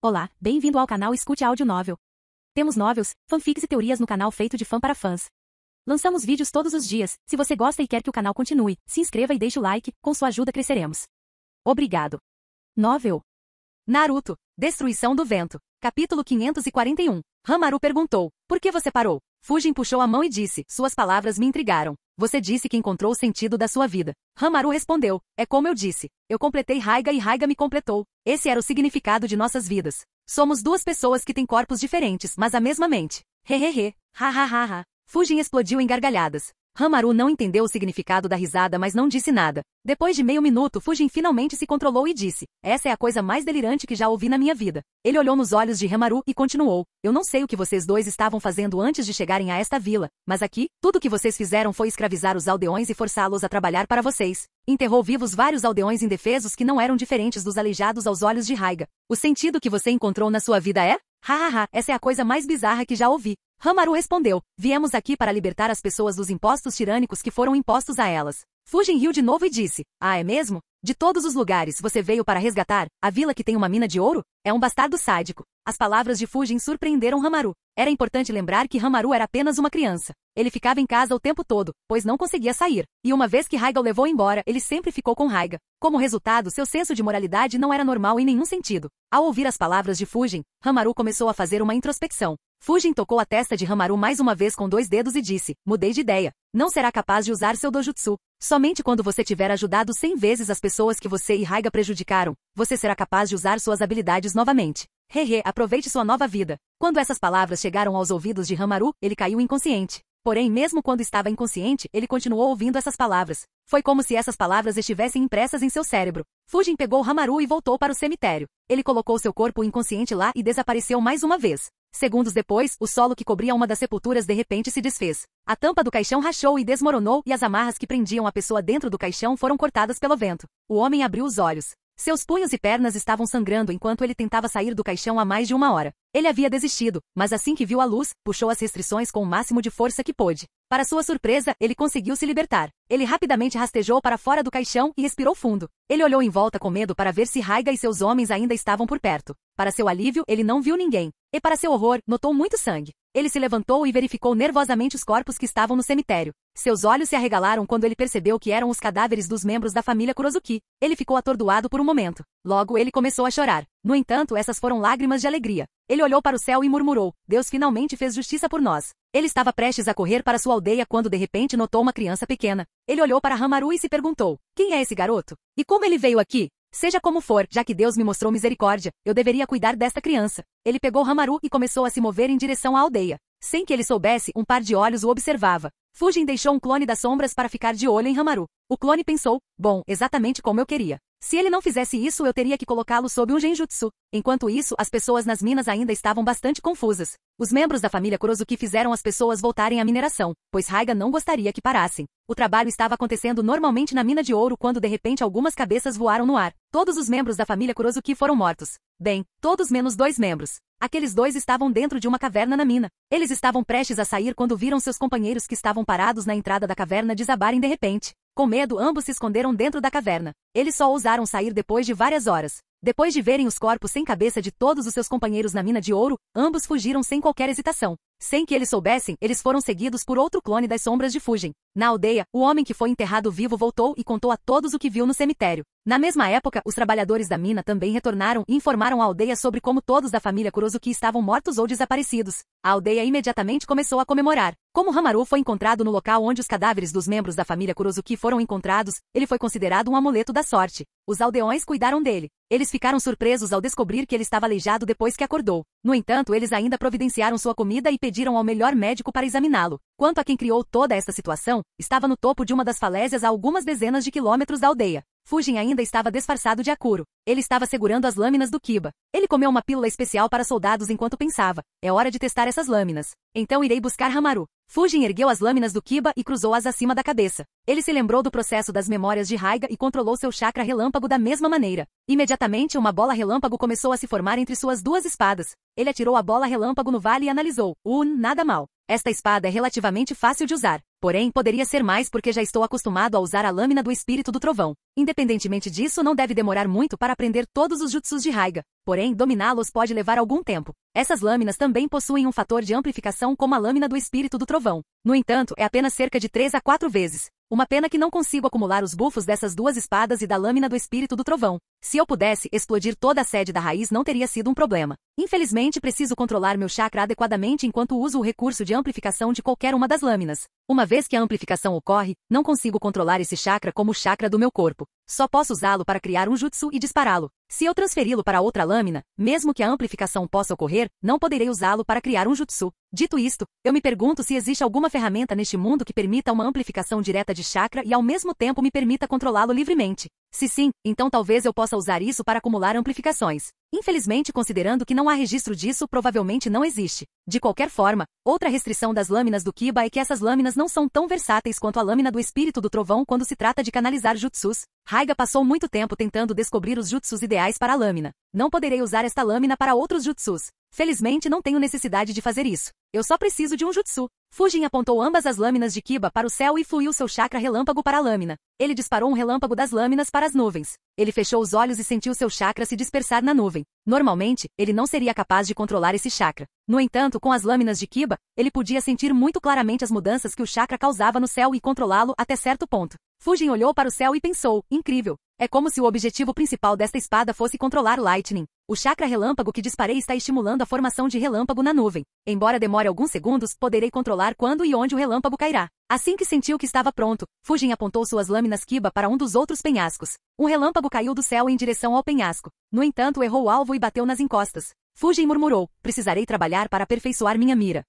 Olá, bem-vindo ao canal Escute Áudio Novel. Temos novels, fanfics e teorias no canal feito de fã para fãs. Lançamos vídeos todos os dias. Se você gosta e quer que o canal continue, se inscreva e deixe o like, com sua ajuda cresceremos. Obrigado. Novel. Naruto, Destruição do Vento. Capítulo 541. Hamaru perguntou, por que você parou? Fujin puxou a mão e disse, suas palavras me intrigaram. Você disse que encontrou o sentido da sua vida. Hamaru respondeu, é como eu disse. Eu completei Raiga e Raiga me completou. Esse era o significado de nossas vidas. Somos duas pessoas que têm corpos diferentes, mas a mesma mente. Hehehe, ha ha ha ha. Fujin explodiu em gargalhadas. Hamaru não entendeu o significado da risada, mas não disse nada. Depois de meio minuto, Fujin finalmente se controlou e disse, essa é a coisa mais delirante que já ouvi na minha vida. Ele olhou nos olhos de Hamaru e continuou, eu não sei o que vocês dois estavam fazendo antes de chegarem a esta vila, mas aqui, tudo o que vocês fizeram foi escravizar os aldeões e forçá-los a trabalhar para vocês. Enterrou vivos vários aldeões indefesos que não eram diferentes dos aleijados aos olhos de Raiga. O sentido que você encontrou na sua vida é? Hahaha, essa é a coisa mais bizarra que já ouvi. Hamaru respondeu, viemos aqui para libertar as pessoas dos impostos tirânicos que foram impostos a elas. Fujin riu de novo e disse, ah, é mesmo? De todos os lugares você veio para resgatar, a vila que tem uma mina de ouro? É um bastardo sádico. As palavras de Fujin surpreenderam Hamaru. Era importante lembrar que Hamaru era apenas uma criança. Ele ficava em casa o tempo todo, pois não conseguia sair. E uma vez que Raiga o levou embora, ele sempre ficou com Raiga. Como resultado, seu senso de moralidade não era normal em nenhum sentido. Ao ouvir as palavras de Fujin, Hamaru começou a fazer uma introspecção. Fujin tocou a testa de Hamaru mais uma vez com 2 dedos e disse, mudei de ideia. Não será capaz de usar seu dojutsu. Somente quando você tiver ajudado 100 vezes as pessoas que você e Raiga prejudicaram, você será capaz de usar suas habilidades novamente. Hehe, aproveite sua nova vida. Quando essas palavras chegaram aos ouvidos de Hamaru, ele caiu inconsciente. Porém, mesmo quando estava inconsciente, ele continuou ouvindo essas palavras. Foi como se essas palavras estivessem impressas em seu cérebro. Fujin pegou Hamaru e voltou para o cemitério. Ele colocou seu corpo inconsciente lá e desapareceu mais uma vez. Segundos depois, o solo que cobria uma das sepulturas de repente se desfez. A tampa do caixão rachou e desmoronou e as amarras que prendiam a pessoa dentro do caixão foram cortadas pelo vento. O homem abriu os olhos. Seus punhos e pernas estavam sangrando enquanto ele tentava sair do caixão há mais de 1 hora. Ele havia desistido, mas assim que viu a luz, puxou as restrições com o máximo de força que pôde. Para sua surpresa, ele conseguiu se libertar. Ele rapidamente rastejou para fora do caixão e respirou fundo. Ele olhou em volta com medo para ver se Raiga e seus homens ainda estavam por perto. Para seu alívio, ele não viu ninguém. E para seu horror, notou muito sangue. Ele se levantou e verificou nervosamente os corpos que estavam no cemitério. Seus olhos se arregalaram quando ele percebeu que eram os cadáveres dos membros da família Kurozuki. Ele ficou atordoado por um momento. Logo, ele começou a chorar. No entanto, essas foram lágrimas de alegria. Ele olhou para o céu e murmurou, Deus finalmente fez justiça por nós. Ele estava prestes a correr para sua aldeia quando de repente notou uma criança pequena. Ele olhou para Hamaru e se perguntou, quem é esse garoto? E como ele veio aqui? Seja como for, já que Deus me mostrou misericórdia, eu deveria cuidar desta criança. Ele pegou Hamaru e começou a se mover em direção à aldeia. Sem que ele soubesse, um par de olhos o observava. Fujin deixou um clone das sombras para ficar de olho em Hamaru. O clone pensou, bom, exatamente como eu queria. Se ele não fizesse isso, eu teria que colocá-lo sob um genjutsu. Enquanto isso, as pessoas nas minas ainda estavam bastante confusas. Os membros da família Kurozuki fizeram as pessoas voltarem à mineração, pois Raiga não gostaria que parassem. O trabalho estava acontecendo normalmente na mina de ouro quando de repente algumas cabeças voaram no ar. Todos os membros da família Kurozuki foram mortos. Bem, todos menos 2 membros. Aqueles 2 estavam dentro de uma caverna na mina. Eles estavam prestes a sair quando viram seus companheiros que estavam parados na entrada da caverna desabarem de repente. Com medo, ambos se esconderam dentro da caverna. Eles só ousaram sair depois de várias horas. Depois de verem os corpos sem cabeça de todos os seus companheiros na mina de ouro, ambos fugiram sem qualquer hesitação. Sem que eles soubessem, eles foram seguidos por outro clone das sombras de Fujin. Na aldeia, o homem que foi enterrado vivo voltou e contou a todos o que viu no cemitério. Na mesma época, os trabalhadores da mina também retornaram e informaram a aldeia sobre como todos da família Kurozuki estavam mortos ou desaparecidos. A aldeia imediatamente começou a comemorar. Como Hamaru foi encontrado no local onde os cadáveres dos membros da família Kurozuki foram encontrados, ele foi considerado um amuleto da sorte. Os aldeões cuidaram dele. Eles ficaram surpresos ao descobrir que ele estava aleijado depois que acordou. No entanto, eles ainda providenciaram sua comida e pediram ao melhor médico para examiná-lo. Quanto a quem criou toda esta situação, estava no topo de uma das falésias a algumas dezenas de quilômetros da aldeia. Fujin ainda estava disfarçado de Akuro. Ele estava segurando as lâminas do Kiba. Ele comeu uma pílula especial para soldados enquanto pensava, é hora de testar essas lâminas. Então irei buscar Hamaru. Fujin ergueu as lâminas do Kiba e cruzou-as acima da cabeça. Ele se lembrou do processo das memórias de Raiga e controlou seu chakra relâmpago da mesma maneira. Imediatamente, uma bola relâmpago começou a se formar entre suas 2 espadas. Ele atirou a bola relâmpago no vale e analisou. Nada mal. Esta espada é relativamente fácil de usar. Porém, poderia ser mais porque já estou acostumado a usar a lâmina do espírito do trovão. Independentemente disso, não deve demorar muito para aprender todos os jutsus de Raiga. porém, dominá-los pode levar algum tempo. Essas lâminas também possuem um fator de amplificação como a lâmina do espírito do trovão. No entanto, é apenas cerca de 3 a 4 vezes. Uma pena que não consigo acumular os bufos dessas duas espadas e da lâmina do espírito do trovão. Se eu pudesse, explodir toda a sede da raiz não teria sido um problema. Infelizmente, preciso controlar meu chakra adequadamente enquanto uso o recurso de amplificação de qualquer uma das lâminas. Uma vez que a amplificação ocorre, não consigo controlar esse chakra como o chakra do meu corpo. Só posso usá-lo para criar um jutsu e dispará-lo. Se eu transferi-lo para outra lâmina, mesmo que a amplificação possa ocorrer, não poderei usá-lo para criar um jutsu. Dito isto, eu me pergunto se existe alguma ferramenta neste mundo que permita uma amplificação direta de chakra e ao mesmo tempo me permita controlá-lo livremente. Se sim, então talvez eu possa usar isso para acumular amplificações. Infelizmente, considerando que não há registro disso, provavelmente não existe. De qualquer forma, outra restrição das lâminas do Kiba é que essas lâminas não são tão versáteis quanto a lâmina do espírito do trovão quando se trata de canalizar jutsus. Raiga passou muito tempo tentando descobrir os jutsus ideais para a lâmina. Não poderei usar esta lâmina para outros jutsus. Felizmente não tenho necessidade de fazer isso. Eu só preciso de um jutsu. Fujin apontou ambas as lâminas de Kiba para o céu e fluiu seu chakra relâmpago para a lâmina. Ele disparou um relâmpago das lâminas para as nuvens. Ele fechou os olhos e sentiu seu chakra se dispersar na nuvem. Normalmente, ele não seria capaz de controlar esse chakra. No entanto, com as lâminas de Kiba, ele podia sentir muito claramente as mudanças que o chakra causava no céu e controlá-lo até certo ponto. Fujin olhou para o céu e pensou, incrível. É como se o objetivo principal desta espada fosse controlar o Lightning. O chakra relâmpago que disparei está estimulando a formação de relâmpago na nuvem. Embora demore alguns segundos, poderei controlar quando e onde o relâmpago cairá. Assim que sentiu que estava pronto, Fujin apontou suas lâminas Kiba para um dos outros penhascos. Um relâmpago caiu do céu em direção ao penhasco. No entanto, errou o alvo e bateu nas encostas. Fujin murmurou, precisarei trabalhar para aperfeiçoar minha mira.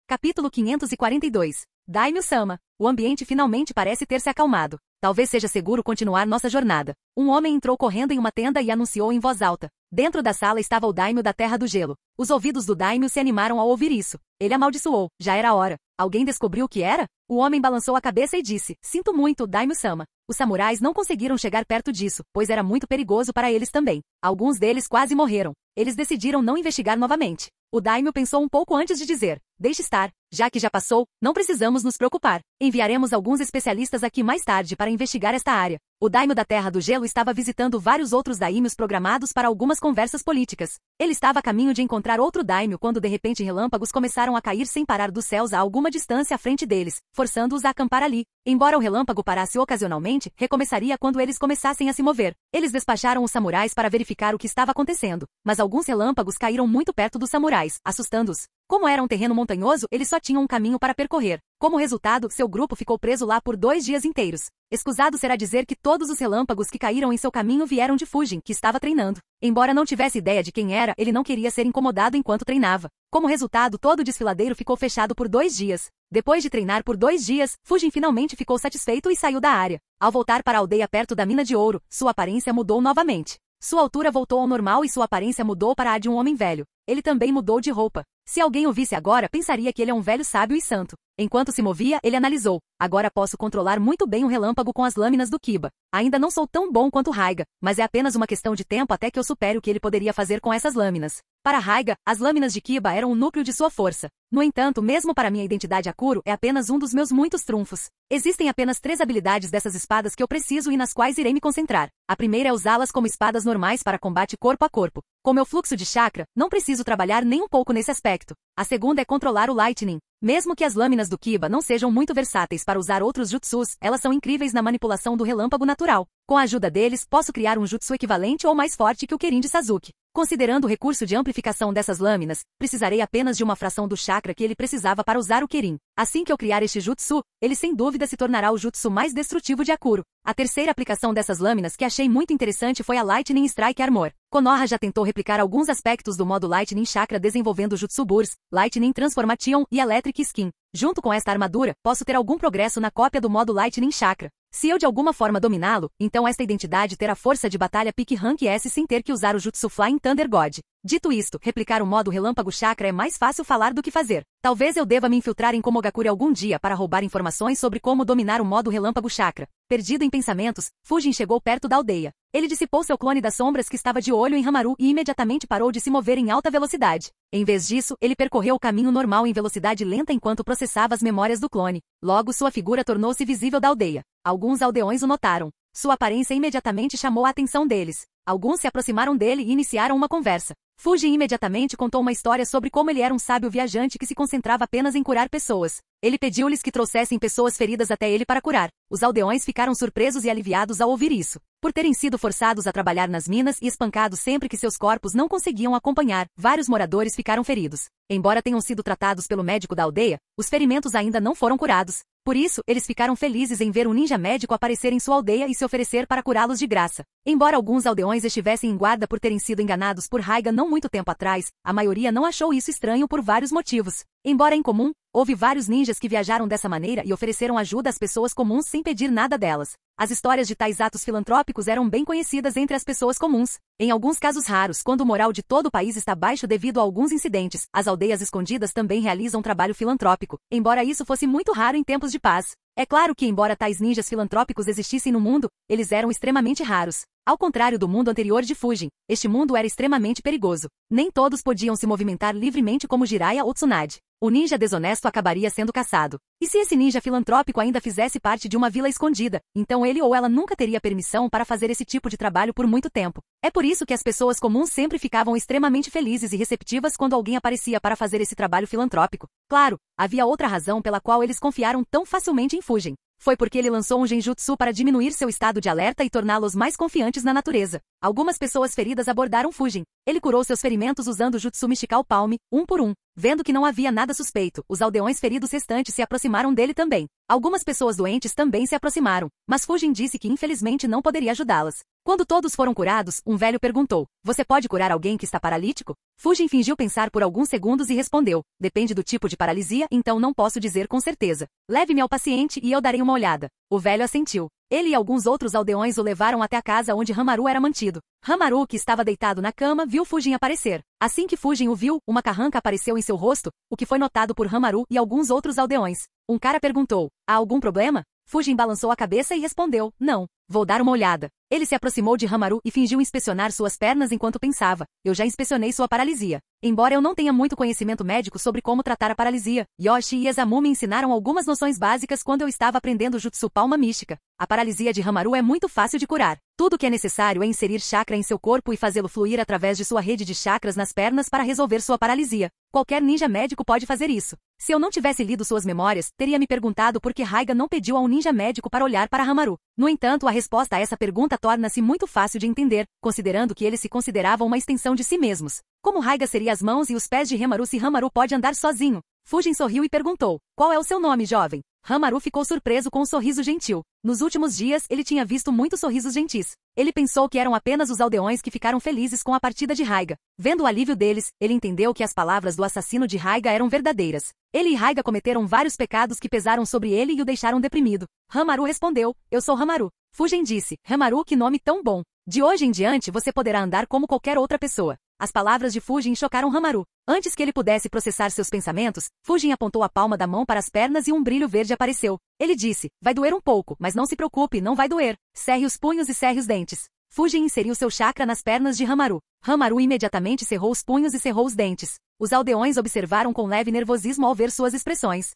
Capítulo 542. Daimyo-sama. O ambiente finalmente parece ter se acalmado. Talvez seja seguro continuar nossa jornada. Um homem entrou correndo em uma tenda e anunciou em voz alta. Dentro da sala estava o Daimyo da Terra do Gelo. Os ouvidos do Daimyo se animaram ao ouvir isso. Ele amaldiçoou. Já era hora. Alguém descobriu o que era? O homem balançou a cabeça e disse, sinto muito, Daimyo-sama. Os samurais não conseguiram chegar perto disso, pois era muito perigoso para eles também. Alguns deles quase morreram. Eles decidiram não investigar novamente. O Daimyo pensou um pouco antes de dizer, deixe estar. Já que já passou, não precisamos nos preocupar. Enviaremos alguns especialistas aqui mais tarde para investigar esta área. O Daimyo da Terra do Gelo estava visitando vários outros daimyos programados para algumas conversas políticas. Ele estava a caminho de encontrar outro daimyo quando de repente relâmpagos começaram a cair sem parar dos céus a alguma distância à frente deles, forçando-os a acampar ali. Embora o relâmpago parasse ocasionalmente, recomeçaria quando eles começassem a se mover. Eles despacharam os samurais para verificar o que estava acontecendo, mas alguns relâmpagos caíram muito perto dos samurais, assustando-os. Como era um terreno montanhoso, eles só tinham um caminho para percorrer. Como resultado, seu grupo ficou preso lá por 2 dias inteiros. Escusado será dizer que todos os relâmpagos que caíram em seu caminho vieram de Fujin, que estava treinando. Embora não tivesse ideia de quem era, ele não queria ser incomodado enquanto treinava. Como resultado, todo o desfiladeiro ficou fechado por 2 dias. Depois de treinar por 2 dias, Fujin finalmente ficou satisfeito e saiu da área. Ao voltar para a aldeia perto da mina de ouro, sua aparência mudou novamente. Sua altura voltou ao normal e sua aparência mudou para a de um homem velho. Ele também mudou de roupa. Se alguém o visse agora, pensaria que ele é um velho sábio e santo. Enquanto se movia, ele analisou. Agora posso controlar muito bem um relâmpago com as lâminas do Kiba. Ainda não sou tão bom quanto Raiga, mas é apenas uma questão de tempo até que eu supere o que ele poderia fazer com essas lâminas. Para Raiga, as lâminas de Kiba eram o núcleo de sua força. No entanto, mesmo para minha identidade Akuro, é apenas um dos meus muitos trunfos. Existem apenas 3 habilidades dessas espadas que eu preciso e nas quais irei me concentrar. A primeira é usá-las como espadas normais para combate corpo a corpo. Com meu fluxo de chakra, não preciso trabalhar nem um pouco nesse aspecto. A segunda é controlar o Lightning. Mesmo que as lâminas do Kiba não sejam muito versáteis para usar outros jutsus, elas são incríveis na manipulação do relâmpago natural. Com a ajuda deles, posso criar um jutsu equivalente ou mais forte que o Kirin de Sasuke. Considerando o recurso de amplificação dessas lâminas, precisarei apenas de uma fração do chakra que ele precisava para usar o Kirin. Assim que eu criar este jutsu, ele sem dúvida se tornará o jutsu mais destrutivo de Akuro. A terceira aplicação dessas lâminas que achei muito interessante foi a Lightning Strike Armor. Konoha já tentou replicar alguns aspectos do modo Lightning Chakra desenvolvendo Jutsu Burst, Lightning Transformation e Electric Skin. Junto com esta armadura, posso ter algum progresso na cópia do modo Lightning Chakra. Se eu de alguma forma dominá-lo, então esta identidade terá força de batalha Peak Rank S sem ter que usar o Jutsu Flying Thunder God. Dito isto, replicar o modo Relâmpago Chakra é mais fácil falar do que fazer. Talvez eu deva me infiltrar em Komogakure algum dia para roubar informações sobre como dominar o modo Relâmpago Chakra. Perdido em pensamentos, Fujin chegou perto da aldeia. Ele dissipou seu clone das sombras que estava de olho em Hamaru e imediatamente parou de se mover em alta velocidade. Em vez disso, ele percorreu o caminho normal em velocidade lenta enquanto processava as memórias do clone. Logo, sua figura tornou-se visível da aldeia. Alguns aldeões o notaram. Sua aparência imediatamente chamou a atenção deles. Alguns se aproximaram dele e iniciaram uma conversa. Fujin imediatamente contou uma história sobre como ele era um sábio viajante que se concentrava apenas em curar pessoas. Ele pediu-lhes que trouxessem pessoas feridas até ele para curar. Os aldeões ficaram surpresos e aliviados ao ouvir isso. Por terem sido forçados a trabalhar nas minas e espancados sempre que seus corpos não conseguiam acompanhar, vários moradores ficaram feridos. Embora tenham sido tratados pelo médico da aldeia, os ferimentos ainda não foram curados. Por isso, eles ficaram felizes em ver um ninja médico aparecer em sua aldeia e se oferecer para curá-los de graça. Embora alguns aldeões estivessem em guarda por terem sido enganados por Raiga não muito tempo atrás, a maioria não achou isso estranho por vários motivos. Embora incomum, houve vários ninjas que viajaram dessa maneira e ofereceram ajuda às pessoas comuns sem pedir nada delas. As histórias de tais atos filantrópicos eram bem conhecidas entre as pessoas comuns. Em alguns casos raros, quando o moral de todo o país está baixo devido a alguns incidentes, as aldeias escondidas também realizam trabalho filantrópico, embora isso fosse muito raro em tempos de paz. É claro que, embora tais ninjas filantrópicos existissem no mundo, eles eram extremamente raros. Ao contrário do mundo anterior de Fujin, este mundo era extremamente perigoso. Nem todos podiam se movimentar livremente como Jiraiya ou Tsunade. O ninja desonesto acabaria sendo caçado. E se esse ninja filantrópico ainda fizesse parte de uma vila escondida, então ele ou ela nunca teria permissão para fazer esse tipo de trabalho por muito tempo. É por isso que as pessoas comuns sempre ficavam extremamente felizes e receptivas quando alguém aparecia para fazer esse trabalho filantrópico. Claro, havia outra razão pela qual eles confiaram tão facilmente em Fujin. Foi porque ele lançou um genjutsu para diminuir seu estado de alerta e torná-los mais confiantes na natureza. Algumas pessoas feridas abordaram Fujin. Ele curou seus ferimentos usando o jutsu Mystical Palm, um por um. Vendo que não havia nada suspeito, os aldeões feridos restantes se aproximaram dele também. Algumas pessoas doentes também se aproximaram, mas Fujin disse que infelizmente não poderia ajudá-las. Quando todos foram curados, um velho perguntou: "Você pode curar alguém que está paralítico?" Fujin fingiu pensar por alguns segundos e respondeu: "Depende do tipo de paralisia, então não posso dizer com certeza. Leve-me ao paciente e eu darei uma olhada." O velho assentiu. Ele e alguns outros aldeões o levaram até a casa onde Hamaru era mantido. Hamaru, que estava deitado na cama, viu Fujin aparecer. Assim que Fujin o viu, uma carranca apareceu em seu rosto, o que foi notado por Hamaru e alguns outros aldeões. Um cara perguntou: "Há algum problema?" Fujin balançou a cabeça e respondeu: "Não. Vou dar uma olhada." Ele se aproximou de Hamaru e fingiu inspecionar suas pernas enquanto pensava: "Eu já inspecionei sua paralisia." Embora eu não tenha muito conhecimento médico sobre como tratar a paralisia, Yoshi e Esamu me ensinaram algumas noções básicas quando eu estava aprendendo Jutsu Palma Mística. A paralisia de Hamaru é muito fácil de curar. Tudo o que é necessário é inserir chakra em seu corpo e fazê-lo fluir através de sua rede de chakras nas pernas para resolver sua paralisia. Qualquer ninja médico pode fazer isso. Se eu não tivesse lido suas memórias, teria me perguntado por que Raiga não pediu a um ninja médico para olhar para Hamaru. No entanto, a resposta a essa pergunta torna-se muito fácil de entender, considerando que eles se consideravam uma extensão de si mesmos. Como Raiga seria as mãos e os pés de Hamaru se Hamaru pode andar sozinho? Fujin sorriu e perguntou: "Qual é o seu nome, jovem?" Hamaru ficou surpreso com um sorriso gentil. Nos últimos dias, ele tinha visto muitos sorrisos gentis. Ele pensou que eram apenas os aldeões que ficaram felizes com a partida de Raiga. Vendo o alívio deles, ele entendeu que as palavras do assassino de Raiga eram verdadeiras. Ele e Raiga cometeram vários pecados que pesaram sobre ele e o deixaram deprimido. Hamaru respondeu: "Eu sou Hamaru." Fujin disse: "Hamaru, que nome tão bom. De hoje em diante você poderá andar como qualquer outra pessoa." As palavras de Fujin chocaram Hamaru. Antes que ele pudesse processar seus pensamentos, Fujin apontou a palma da mão para as pernas e um brilho verde apareceu. Ele disse: "Vai doer um pouco, mas não se preocupe, não vai doer. Cerre os punhos e cerre os dentes." Fujin inseriu seu chakra nas pernas de Hamaru. Hamaru imediatamente cerrou os punhos e cerrou os dentes. Os aldeões observaram com leve nervosismo ao ver suas expressões.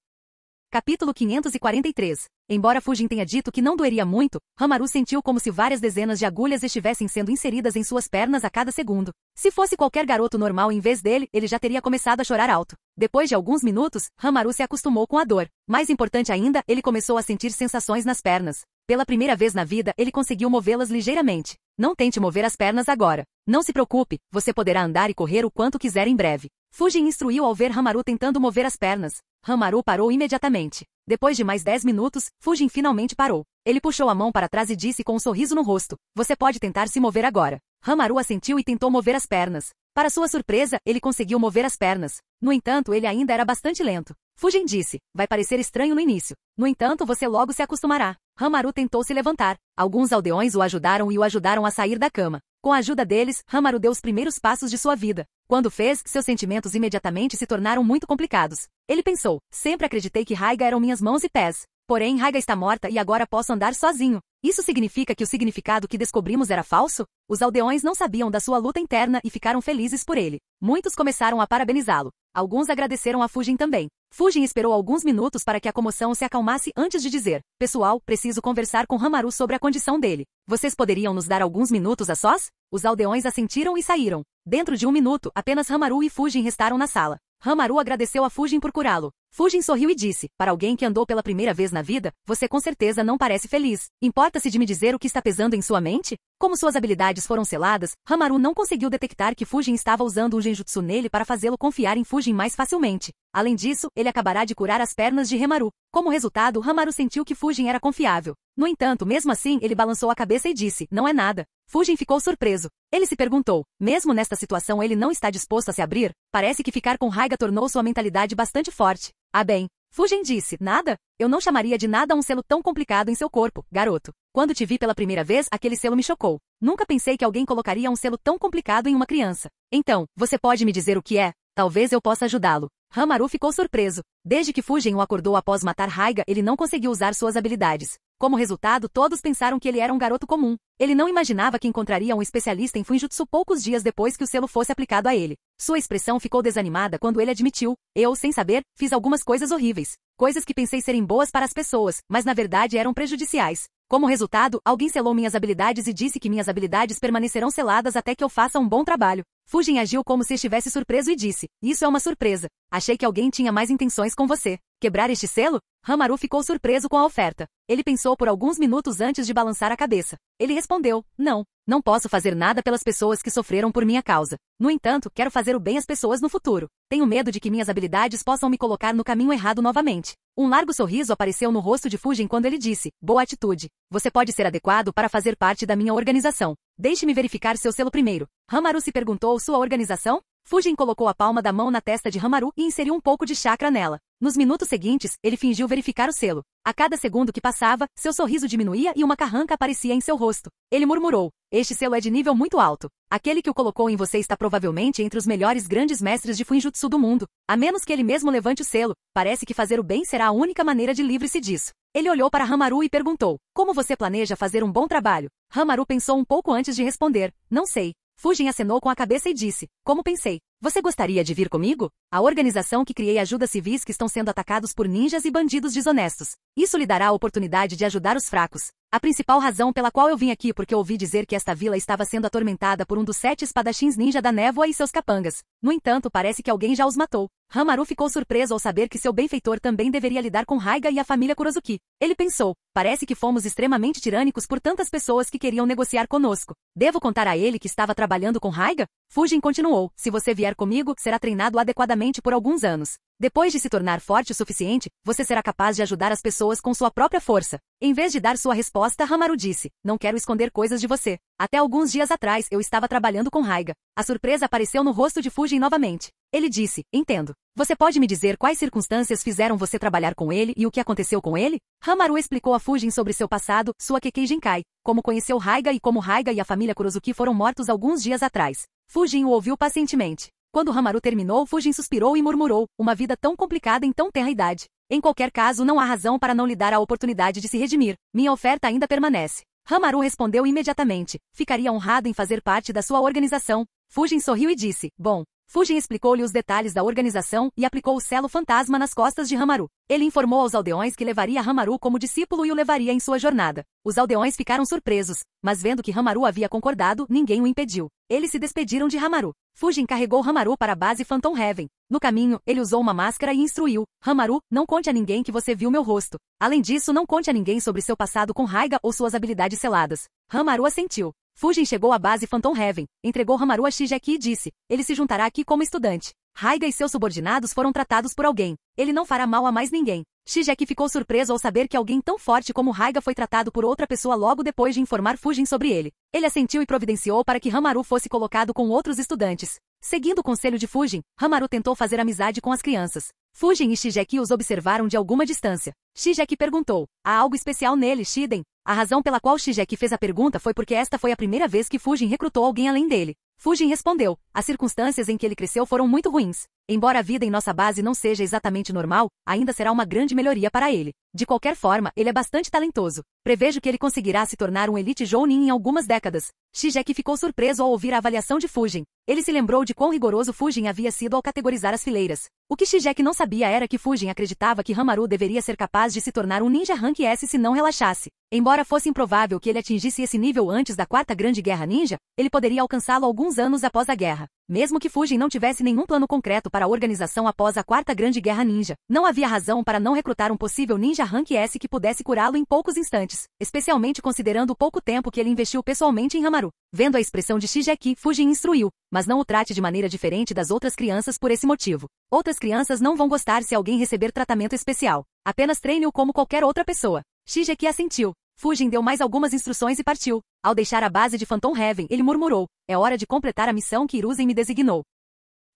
Capítulo 543. Embora Fujin tenha dito que não doeria muito, Hamaru sentiu como se várias dezenas de agulhas estivessem sendo inseridas em suas pernas a cada segundo. Se fosse qualquer garoto normal em vez dele, ele já teria começado a chorar alto. Depois de alguns minutos, Hamaru se acostumou com a dor. Mais importante ainda, ele começou a sentir sensações nas pernas. Pela primeira vez na vida, ele conseguiu movê-las ligeiramente. Não tente mover as pernas agora. Não se preocupe, você poderá andar e correr o quanto quiser em breve. Fujin instruiu ao ver Hamaru tentando mover as pernas. Hamaru parou imediatamente. Depois de mais 10 minutos, Fujin finalmente parou. Ele puxou a mão para trás e disse com um sorriso no rosto: "Você pode tentar se mover agora." Hamaru assentiu e tentou mover as pernas. Para sua surpresa, ele conseguiu mover as pernas. No entanto, ele ainda era bastante lento. Fujin disse: "Vai parecer estranho no início. No entanto, você logo se acostumará." Hamaru tentou se levantar. Alguns aldeões o ajudaram e o ajudaram a sair da cama. Com a ajuda deles, Hamaru deu os primeiros passos de sua vida. Quando fez, seus sentimentos imediatamente se tornaram muito complicados. Ele pensou: "Sempre acreditei que Raiga eram minhas mãos e pés. Porém, Raiga está morta e agora posso andar sozinho. Isso significa que o significado que descobrimos era falso? Os aldeões não sabiam da sua luta interna e ficaram felizes por ele. Muitos começaram a parabenizá-lo. Alguns agradeceram a Fujin também. Fujin esperou alguns minutos para que a comoção se acalmasse antes de dizer: pessoal, preciso conversar com Hamaru sobre a condição dele. Vocês poderiam nos dar alguns minutos a sós? Os aldeões assentiram e saíram. Dentro de um minuto, apenas Hamaru e Fujin restaram na sala. Hamaru agradeceu a Fujin por curá-lo. Fujin sorriu e disse: para alguém que andou pela primeira vez na vida, você com certeza não parece feliz. Importa-se de me dizer o que está pesando em sua mente? Como suas habilidades foram seladas, Hamaru não conseguiu detectar que Fujin estava usando um genjutsu nele para fazê-lo confiar em Fujin mais facilmente. Além disso, ele acabará de curar as pernas de Hamaru. Como resultado, Hamaru sentiu que Fujin era confiável. No entanto, mesmo assim, ele balançou a cabeça e disse: não é nada. Fujin ficou surpreso. Ele se perguntou: mesmo nesta situação ele não está disposto a se abrir? Parece que ficar com Raiga tornou sua mentalidade bastante forte. Ah bem. Fujin disse: nada? Eu não chamaria de nada um selo tão complicado em seu corpo, garoto. Quando te vi pela primeira vez, aquele selo me chocou. Nunca pensei que alguém colocaria um selo tão complicado em uma criança. Então, você pode me dizer o que é? Talvez eu possa ajudá-lo. Hamaru ficou surpreso. Desde que Fujin o acordou após matar Raiga, ele não conseguiu usar suas habilidades. Como resultado, todos pensaram que ele era um garoto comum. Ele não imaginava que encontraria um especialista em Fuinjutsu poucos dias depois que o selo fosse aplicado a ele. Sua expressão ficou desanimada quando ele admitiu: eu, sem saber, fiz algumas coisas horríveis. Coisas que pensei serem boas para as pessoas, mas na verdade eram prejudiciais. Como resultado, alguém selou minhas habilidades e disse que minhas habilidades permanecerão seladas até que eu faça um bom trabalho. Fujin agiu como se estivesse surpreso e disse: isso é uma surpresa. Achei que alguém tinha mais intenções com você. Quebrar este selo? Hamaru ficou surpreso com a oferta. Ele pensou por alguns minutos antes de balançar a cabeça. Ele respondeu: não. Não posso fazer nada pelas pessoas que sofreram por minha causa. No entanto, quero fazer o bem às pessoas no futuro. Tenho medo de que minhas habilidades possam me colocar no caminho errado novamente. Um largo sorriso apareceu no rosto de Fujin quando ele disse: boa atitude. Você pode ser adequado para fazer parte da minha organização. Deixe-me verificar seu selo primeiro. Hamaru se perguntou: sua organização? Fujin colocou a palma da mão na testa de Hamaru e inseriu um pouco de chakra nela. Nos minutos seguintes, ele fingiu verificar o selo. A cada segundo que passava, seu sorriso diminuía e uma carranca aparecia em seu rosto. Ele murmurou: este selo é de nível muito alto. Aquele que o colocou em você está provavelmente entre os melhores grandes mestres de Fuinjutsu do mundo. A menos que ele mesmo levante o selo, parece que fazer o bem será a única maneira de livre-se disso. Ele olhou para Hamaru e perguntou: como você planeja fazer um bom trabalho? Hamaru pensou um pouco antes de responder: não sei. Fujin acenou com a cabeça e disse: como pensei. Você gostaria de vir comigo? A organização que criei ajuda civis que estão sendo atacados por ninjas e bandidos desonestos. Isso lhe dará a oportunidade de ajudar os fracos. A principal razão pela qual eu vim aqui porque ouvi dizer que esta vila estava sendo atormentada por um dos 7 espadachins ninja da névoa e seus capangas. No entanto, parece que alguém já os matou. Hamaru ficou surpreso ao saber que seu benfeitor também deveria lidar com Raiga e a família Kurozuki. Ele pensou: parece que fomos extremamente tirânicos por tantas pessoas que queriam negociar conosco. Devo contar a ele que estava trabalhando com Raiga? Fujin continuou: se você vier comigo, será treinado adequadamente por alguns anos. Depois de se tornar forte o suficiente, você será capaz de ajudar as pessoas com sua própria força. Em vez de dar sua resposta, Hamaru disse: não quero esconder coisas de você. Até alguns dias atrás eu estava trabalhando com Raiga. A surpresa apareceu no rosto de Fujin novamente. Ele disse: entendo. Você pode me dizer quais circunstâncias fizeram você trabalhar com ele e o que aconteceu com ele? Hamaru explicou a Fujin sobre seu passado, sua Kekkei Jinkai, como conheceu Raiga e como Raiga e a família Kurozuki foram mortos alguns dias atrás. Fujin o ouviu pacientemente. Quando Hamaru terminou, Fujin suspirou e murmurou: uma vida tão complicada em tão tenra idade. Em qualquer caso, não há razão para não lhe dar a oportunidade de se redimir. Minha oferta ainda permanece. Hamaru respondeu imediatamente: ficaria honrado em fazer parte da sua organização. Fujin sorriu e disse: bom. Fujin explicou-lhe os detalhes da organização e aplicou o selo fantasma nas costas de Hamaru. Ele informou aos aldeões que levaria Hamaru como discípulo e o levaria em sua jornada. Os aldeões ficaram surpresos, mas vendo que Hamaru havia concordado, ninguém o impediu. Eles se despediram de Hamaru. Fujin carregou Hamaru para a base Phantom Heaven. No caminho, ele usou uma máscara e instruiu: Hamaru, não conte a ninguém que você viu meu rosto. Além disso, não conte a ninguém sobre seu passado com Raiga ou suas habilidades seladas. Hamaru assentiu. Fujin chegou à base Phantom Heaven, entregou Hamaru a Shigeki e disse: ele se juntará aqui como estudante. Raiga e seus subordinados foram tratados por alguém. Ele não fará mal a mais ninguém. Shigeki ficou surpreso ao saber que alguém tão forte como Raiga foi tratado por outra pessoa logo depois de informar Fujin sobre ele. Ele assentiu e providenciou para que Hamaru fosse colocado com outros estudantes. Seguindo o conselho de Fujin, Hamaru tentou fazer amizade com as crianças. Fujin e Shigeki os observaram de alguma distância. Shigeki perguntou: há algo especial nele, Shiden? A razão pela qual Shigeki fez a pergunta foi porque esta foi a primeira vez que Fujin recrutou alguém além dele. Fujin respondeu: as circunstâncias em que ele cresceu foram muito ruins. Embora a vida em nossa base não seja exatamente normal, ainda será uma grande melhoria para ele. De qualquer forma, ele é bastante talentoso. Prevejo que ele conseguirá se tornar um Elite Jounin em algumas décadas. Shigeki ficou surpreso ao ouvir a avaliação de Fujin. Ele se lembrou de quão rigoroso Fujin havia sido ao categorizar as fileiras. O que Shigeki não sabia era que Fujin acreditava que Hamaru deveria ser capaz de se tornar um ninja Rank S se não relaxasse. Embora fosse improvável que ele atingisse esse nível antes da Quarta Grande Guerra Ninja, ele poderia alcançá-lo alguns anos após a guerra. Mesmo que Fujin não tivesse nenhum plano concreto para a organização após a Quarta Grande Guerra Ninja, não havia razão para não recrutar um possível ninja Rank S que pudesse curá-lo em poucos instantes, especialmente considerando o pouco tempo que ele investiu pessoalmente em Hamaru. Vendo a expressão de Shigeki, Fujin instruiu, mas não o trate de maneira diferente das outras crianças por esse motivo. Outras crianças não vão gostar se alguém receber tratamento especial. Apenas treine-o como qualquer outra pessoa. Shigeki assentiu. Fujin deu mais algumas instruções e partiu. Ao deixar a base de Phantom Heaven, ele murmurou: é hora de completar a missão que Hiruzen me designou.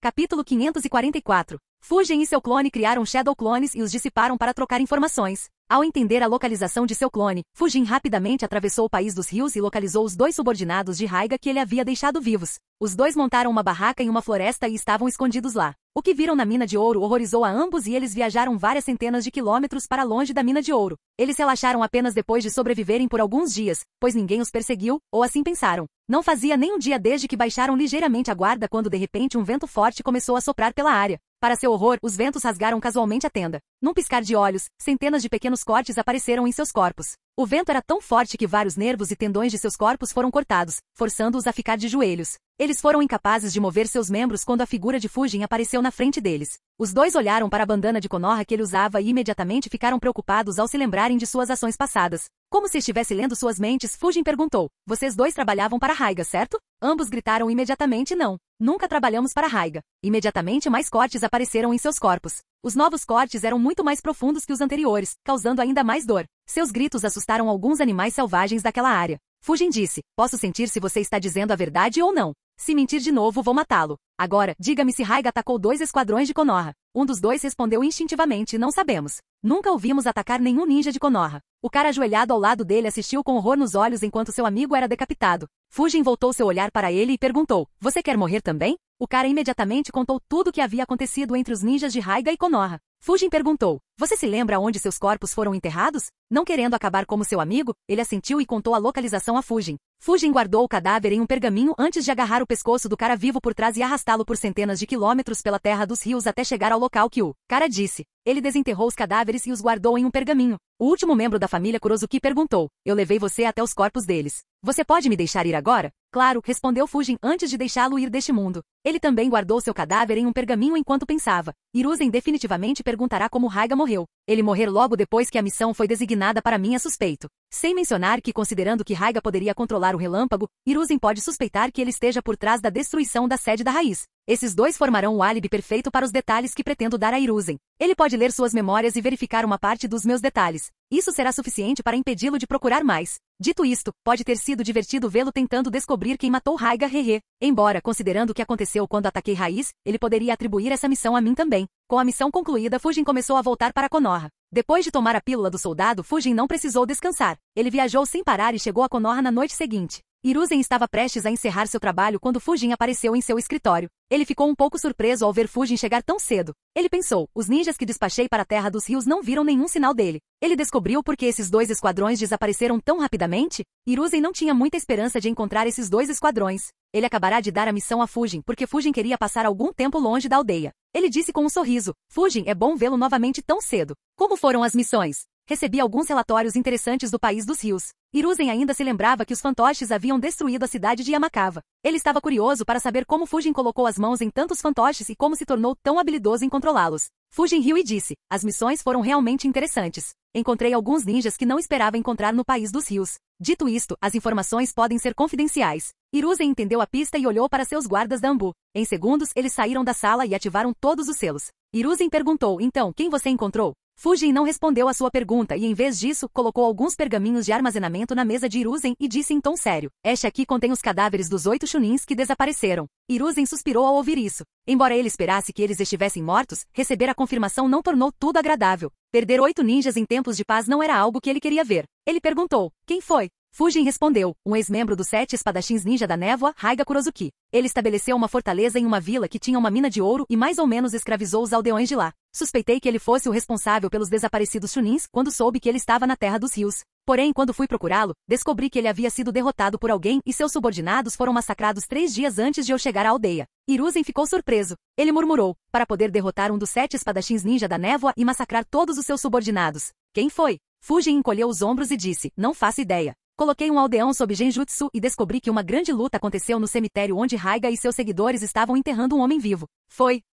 Capítulo 544. Fujin e seu clone criaram Shadow Clones e os dissiparam para trocar informações. Ao entender a localização de seu clone, Fujin rapidamente atravessou o país dos rios e localizou os dois subordinados de Raiga que ele havia deixado vivos. Os dois montaram uma barraca em uma floresta e estavam escondidos lá. O que viram na mina de ouro horrorizou a ambos e eles viajaram várias centenas de quilômetros para longe da mina de ouro. Eles relaxaram apenas depois de sobreviverem por alguns dias, pois ninguém os perseguiu, ou assim pensaram. Não fazia nem um dia desde que baixaram ligeiramente a guarda quando de repente um vento forte começou a soprar pela área. Para seu horror, os ventos rasgaram casualmente a tenda. Num piscar de olhos, centenas de pequenos cortes apareceram em seus corpos. O vento era tão forte que vários nervos e tendões de seus corpos foram cortados, forçando-os a ficar de joelhos. Eles foram incapazes de mover seus membros quando a figura de Fujin apareceu na frente deles. Os dois olharam para a bandana de Konoha que ele usava e imediatamente ficaram preocupados ao se lembrarem de suas ações passadas. Como se estivesse lendo suas mentes, Fujin perguntou: vocês dois trabalhavam para Raiga, certo? Ambos gritaram imediatamente não. Nunca trabalhamos para Raiga. Imediatamente mais cortes apareceram em seus corpos. Os novos cortes eram muito mais profundos que os anteriores, causando ainda mais dor. Seus gritos assustaram alguns animais selvagens daquela área. Fujin disse: posso sentir se você está dizendo a verdade ou não. Se mentir de novo, vou matá-lo. Agora, diga-me se Raiga atacou 2 esquadrões de Konoha. Um dos dois respondeu instintivamente: não sabemos. Nunca o vimos atacar nenhum ninja de Konoha. O cara ajoelhado ao lado dele assistiu com horror nos olhos enquanto seu amigo era decapitado. Fujin voltou seu olhar para ele e perguntou: você quer morrer também? O cara imediatamente contou tudo o que havia acontecido entre os ninjas de Raiga e Konoha. Fujin perguntou: você se lembra onde seus corpos foram enterrados? Não querendo acabar como seu amigo, ele assentiu e contou a localização a Fujin. Fujin guardou o cadáver em um pergaminho antes de agarrar o pescoço do cara vivo por trás e arrastá-lo por centenas de quilômetros pela terra dos rios até chegar ao local que o cara disse. Ele desenterrou os cadáveres e os guardou em um pergaminho. O último membro da família Kurozuki perguntou: eu levei você até os corpos deles. Você pode me deixar ir agora? Claro, respondeu Fujin antes de deixá-lo ir deste mundo. Ele também guardou seu cadáver em um pergaminho enquanto pensava. Hiruzen definitivamente perguntará como Raiga morreu. Ele morrer logo depois que a missão foi designada para mim é suspeito. Sem mencionar que, considerando que Raiga poderia controlar o relâmpago, Hiruzen pode suspeitar que ele esteja por trás da destruição da sede da raiz. Esses dois formarão o álibi perfeito para os detalhes que pretendo dar a Hiruzen. Ele pode ler suas memórias e verificar uma parte dos meus detalhes. Isso será suficiente para impedi-lo de procurar mais. Dito isto, pode ter sido divertido vê-lo tentando descobrir quem matou Raiga hehe. Embora, considerando o que aconteceu quando ataquei Raiz, ele poderia atribuir essa missão a mim também. Com a missão concluída, Fujin começou a voltar para Konoha. Depois de tomar a pílula do soldado, Fujin não precisou descansar. Ele viajou sem parar e chegou a Konoha na noite seguinte. Hiruzen estava prestes a encerrar seu trabalho quando Fujin apareceu em seu escritório. Ele ficou um pouco surpreso ao ver Fujin chegar tão cedo. Ele pensou: os ninjas que despachei para a Terra dos Rios não viram nenhum sinal dele. Ele descobriu por que esses 2 esquadrões desapareceram tão rapidamente? Hiruzen não tinha muita esperança de encontrar esses 2 esquadrões. Ele acabará de dar a missão a Fujin porque Fujin queria passar algum tempo longe da aldeia. Ele disse com um sorriso: Fujin, é bom vê-lo novamente tão cedo. Como foram as missões? Recebi alguns relatórios interessantes do país dos rios. Hiruzen ainda se lembrava que os fantoches haviam destruído a cidade de Yamakava. Ele estava curioso para saber como Fujin colocou as mãos em tantos fantoches e como se tornou tão habilidoso em controlá-los. Fujin riu e disse: as missões foram realmente interessantes. Encontrei alguns ninjas que não esperava encontrar no país dos rios. Dito isto, as informações podem ser confidenciais. Hiruzen entendeu a pista e olhou para seus guardas da Ambu. Em segundos, eles saíram da sala e ativaram todos os selos. Hiruzen perguntou: então, quem você encontrou? Fujin não respondeu à sua pergunta e, em vez disso, colocou alguns pergaminhos de armazenamento na mesa de Hiruzen e disse em tom sério: este aqui contém os cadáveres dos 8 chunins que desapareceram. Hiruzen suspirou ao ouvir isso. Embora ele esperasse que eles estivessem mortos, receber a confirmação não tornou tudo agradável. Perder 8 ninjas em tempos de paz não era algo que ele queria ver. Ele perguntou: quem foi? Fujin respondeu, um ex-membro dos 7 espadachins ninja da névoa, Raiga Kurozuki. Ele estabeleceu uma fortaleza em uma vila que tinha uma mina de ouro e mais ou menos escravizou os aldeões de lá. Suspeitei que ele fosse o responsável pelos desaparecidos chunins quando soube que ele estava na Terra dos Rios. Porém, quando fui procurá-lo, descobri que ele havia sido derrotado por alguém e seus subordinados foram massacrados 3 dias antes de eu chegar à aldeia. Hiruzen ficou surpreso. Ele murmurou, para poder derrotar um dos 7 espadachins ninja da névoa e massacrar todos os seus subordinados. Quem foi? Fujin encolheu os ombros e disse, não faço ideia. Coloquei um aldeão sob genjutsu e descobri que uma grande luta aconteceu no cemitério onde Raiga e seus seguidores estavam enterrando um homem vivo.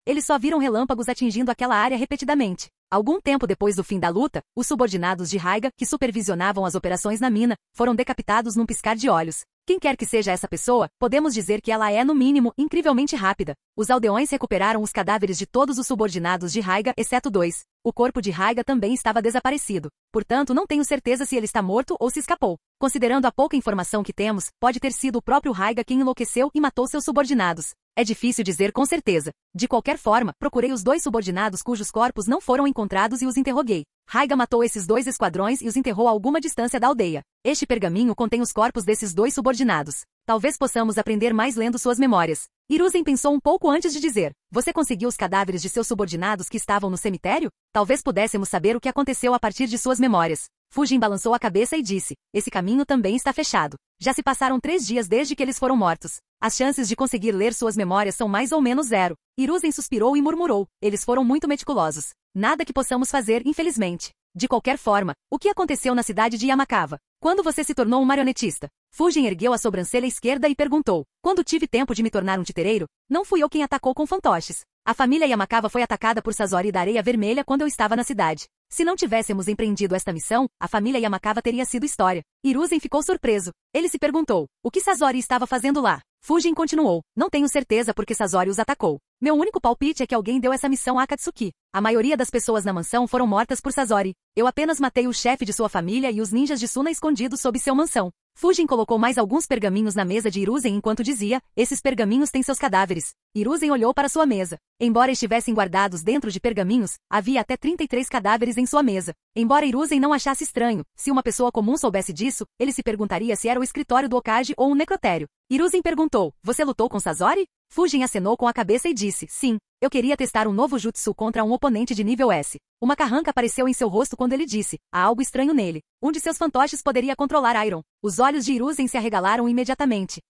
Eles só viram relâmpagos atingindo aquela área repetidamente. Algum tempo depois do fim da luta, os subordinados de Raiga, que supervisionavam as operações na mina, foram decapitados num piscar de olhos. Quem quer que seja essa pessoa, podemos dizer que ela é, no mínimo, incrivelmente rápida. Os aldeões recuperaram os cadáveres de todos os subordinados de Raiga, exceto 2. O corpo de Raiga também estava desaparecido. Portanto, não tenho certeza se ele está morto ou se escapou. Considerando a pouca informação que temos, pode ter sido o próprio Raiga quem enlouqueceu e matou seus subordinados. É difícil dizer com certeza. De qualquer forma, procurei os 2 subordinados cujos corpos não foram encontrados e os interroguei. Raiga matou esses 2 esquadrões e os enterrou a alguma distância da aldeia. Este pergaminho contém os corpos desses 2 subordinados. Talvez possamos aprender mais lendo suas memórias. Hiruzen pensou um pouco antes de dizer, você conseguiu os cadáveres de seus subordinados que estavam no cemitério? Talvez pudéssemos saber o que aconteceu a partir de suas memórias. Fujin balançou a cabeça e disse, esse caminho também está fechado. Já se passaram 3 dias desde que eles foram mortos. As chances de conseguir ler suas memórias são mais ou menos 0. Hiruzen suspirou e murmurou, eles foram muito meticulosos. Nada que possamos fazer, infelizmente. De qualquer forma, o que aconteceu na cidade de Yamakawa? Quando você se tornou um marionetista? Fujin ergueu a sobrancelha esquerda e perguntou, quando tive tempo de me tornar um titereiro? Não fui eu quem atacou com fantoches. A família Yamakawa foi atacada por Sazori da Areia Vermelha quando eu estava na cidade. Se não tivéssemos empreendido esta missão, a família Yamakawa teria sido história. Hiruzen ficou surpreso. Ele se perguntou, o que Sazori estava fazendo lá? Fujin continuou, não tenho certeza porque Sazori os atacou. Meu único palpite é que alguém deu essa missão a Akatsuki. A maioria das pessoas na mansão foram mortas por Sazori. Eu apenas matei o chefe de sua família e os ninjas de Suna escondidos sob seu mansão. Fujin colocou mais alguns pergaminhos na mesa de Hiruzen enquanto dizia, esses pergaminhos têm seus cadáveres. Hiruzen olhou para sua mesa. Embora estivessem guardados dentro de pergaminhos, havia até 33 cadáveres em sua mesa. Embora Hiruzen não achasse estranho, se uma pessoa comum soubesse disso, ele se perguntaria se era o escritório do Hokage ou um necrotério. Hiruzen perguntou, você lutou com Sazori? Fujin acenou com a cabeça e disse, sim, eu queria testar um novo jutsu contra um oponente de nível S. Uma carranca apareceu em seu rosto quando ele disse, há algo estranho nele. Um de seus fantoches poderia controlar Iron. Os olhos de Hiruzen se arregalaram imediatamente.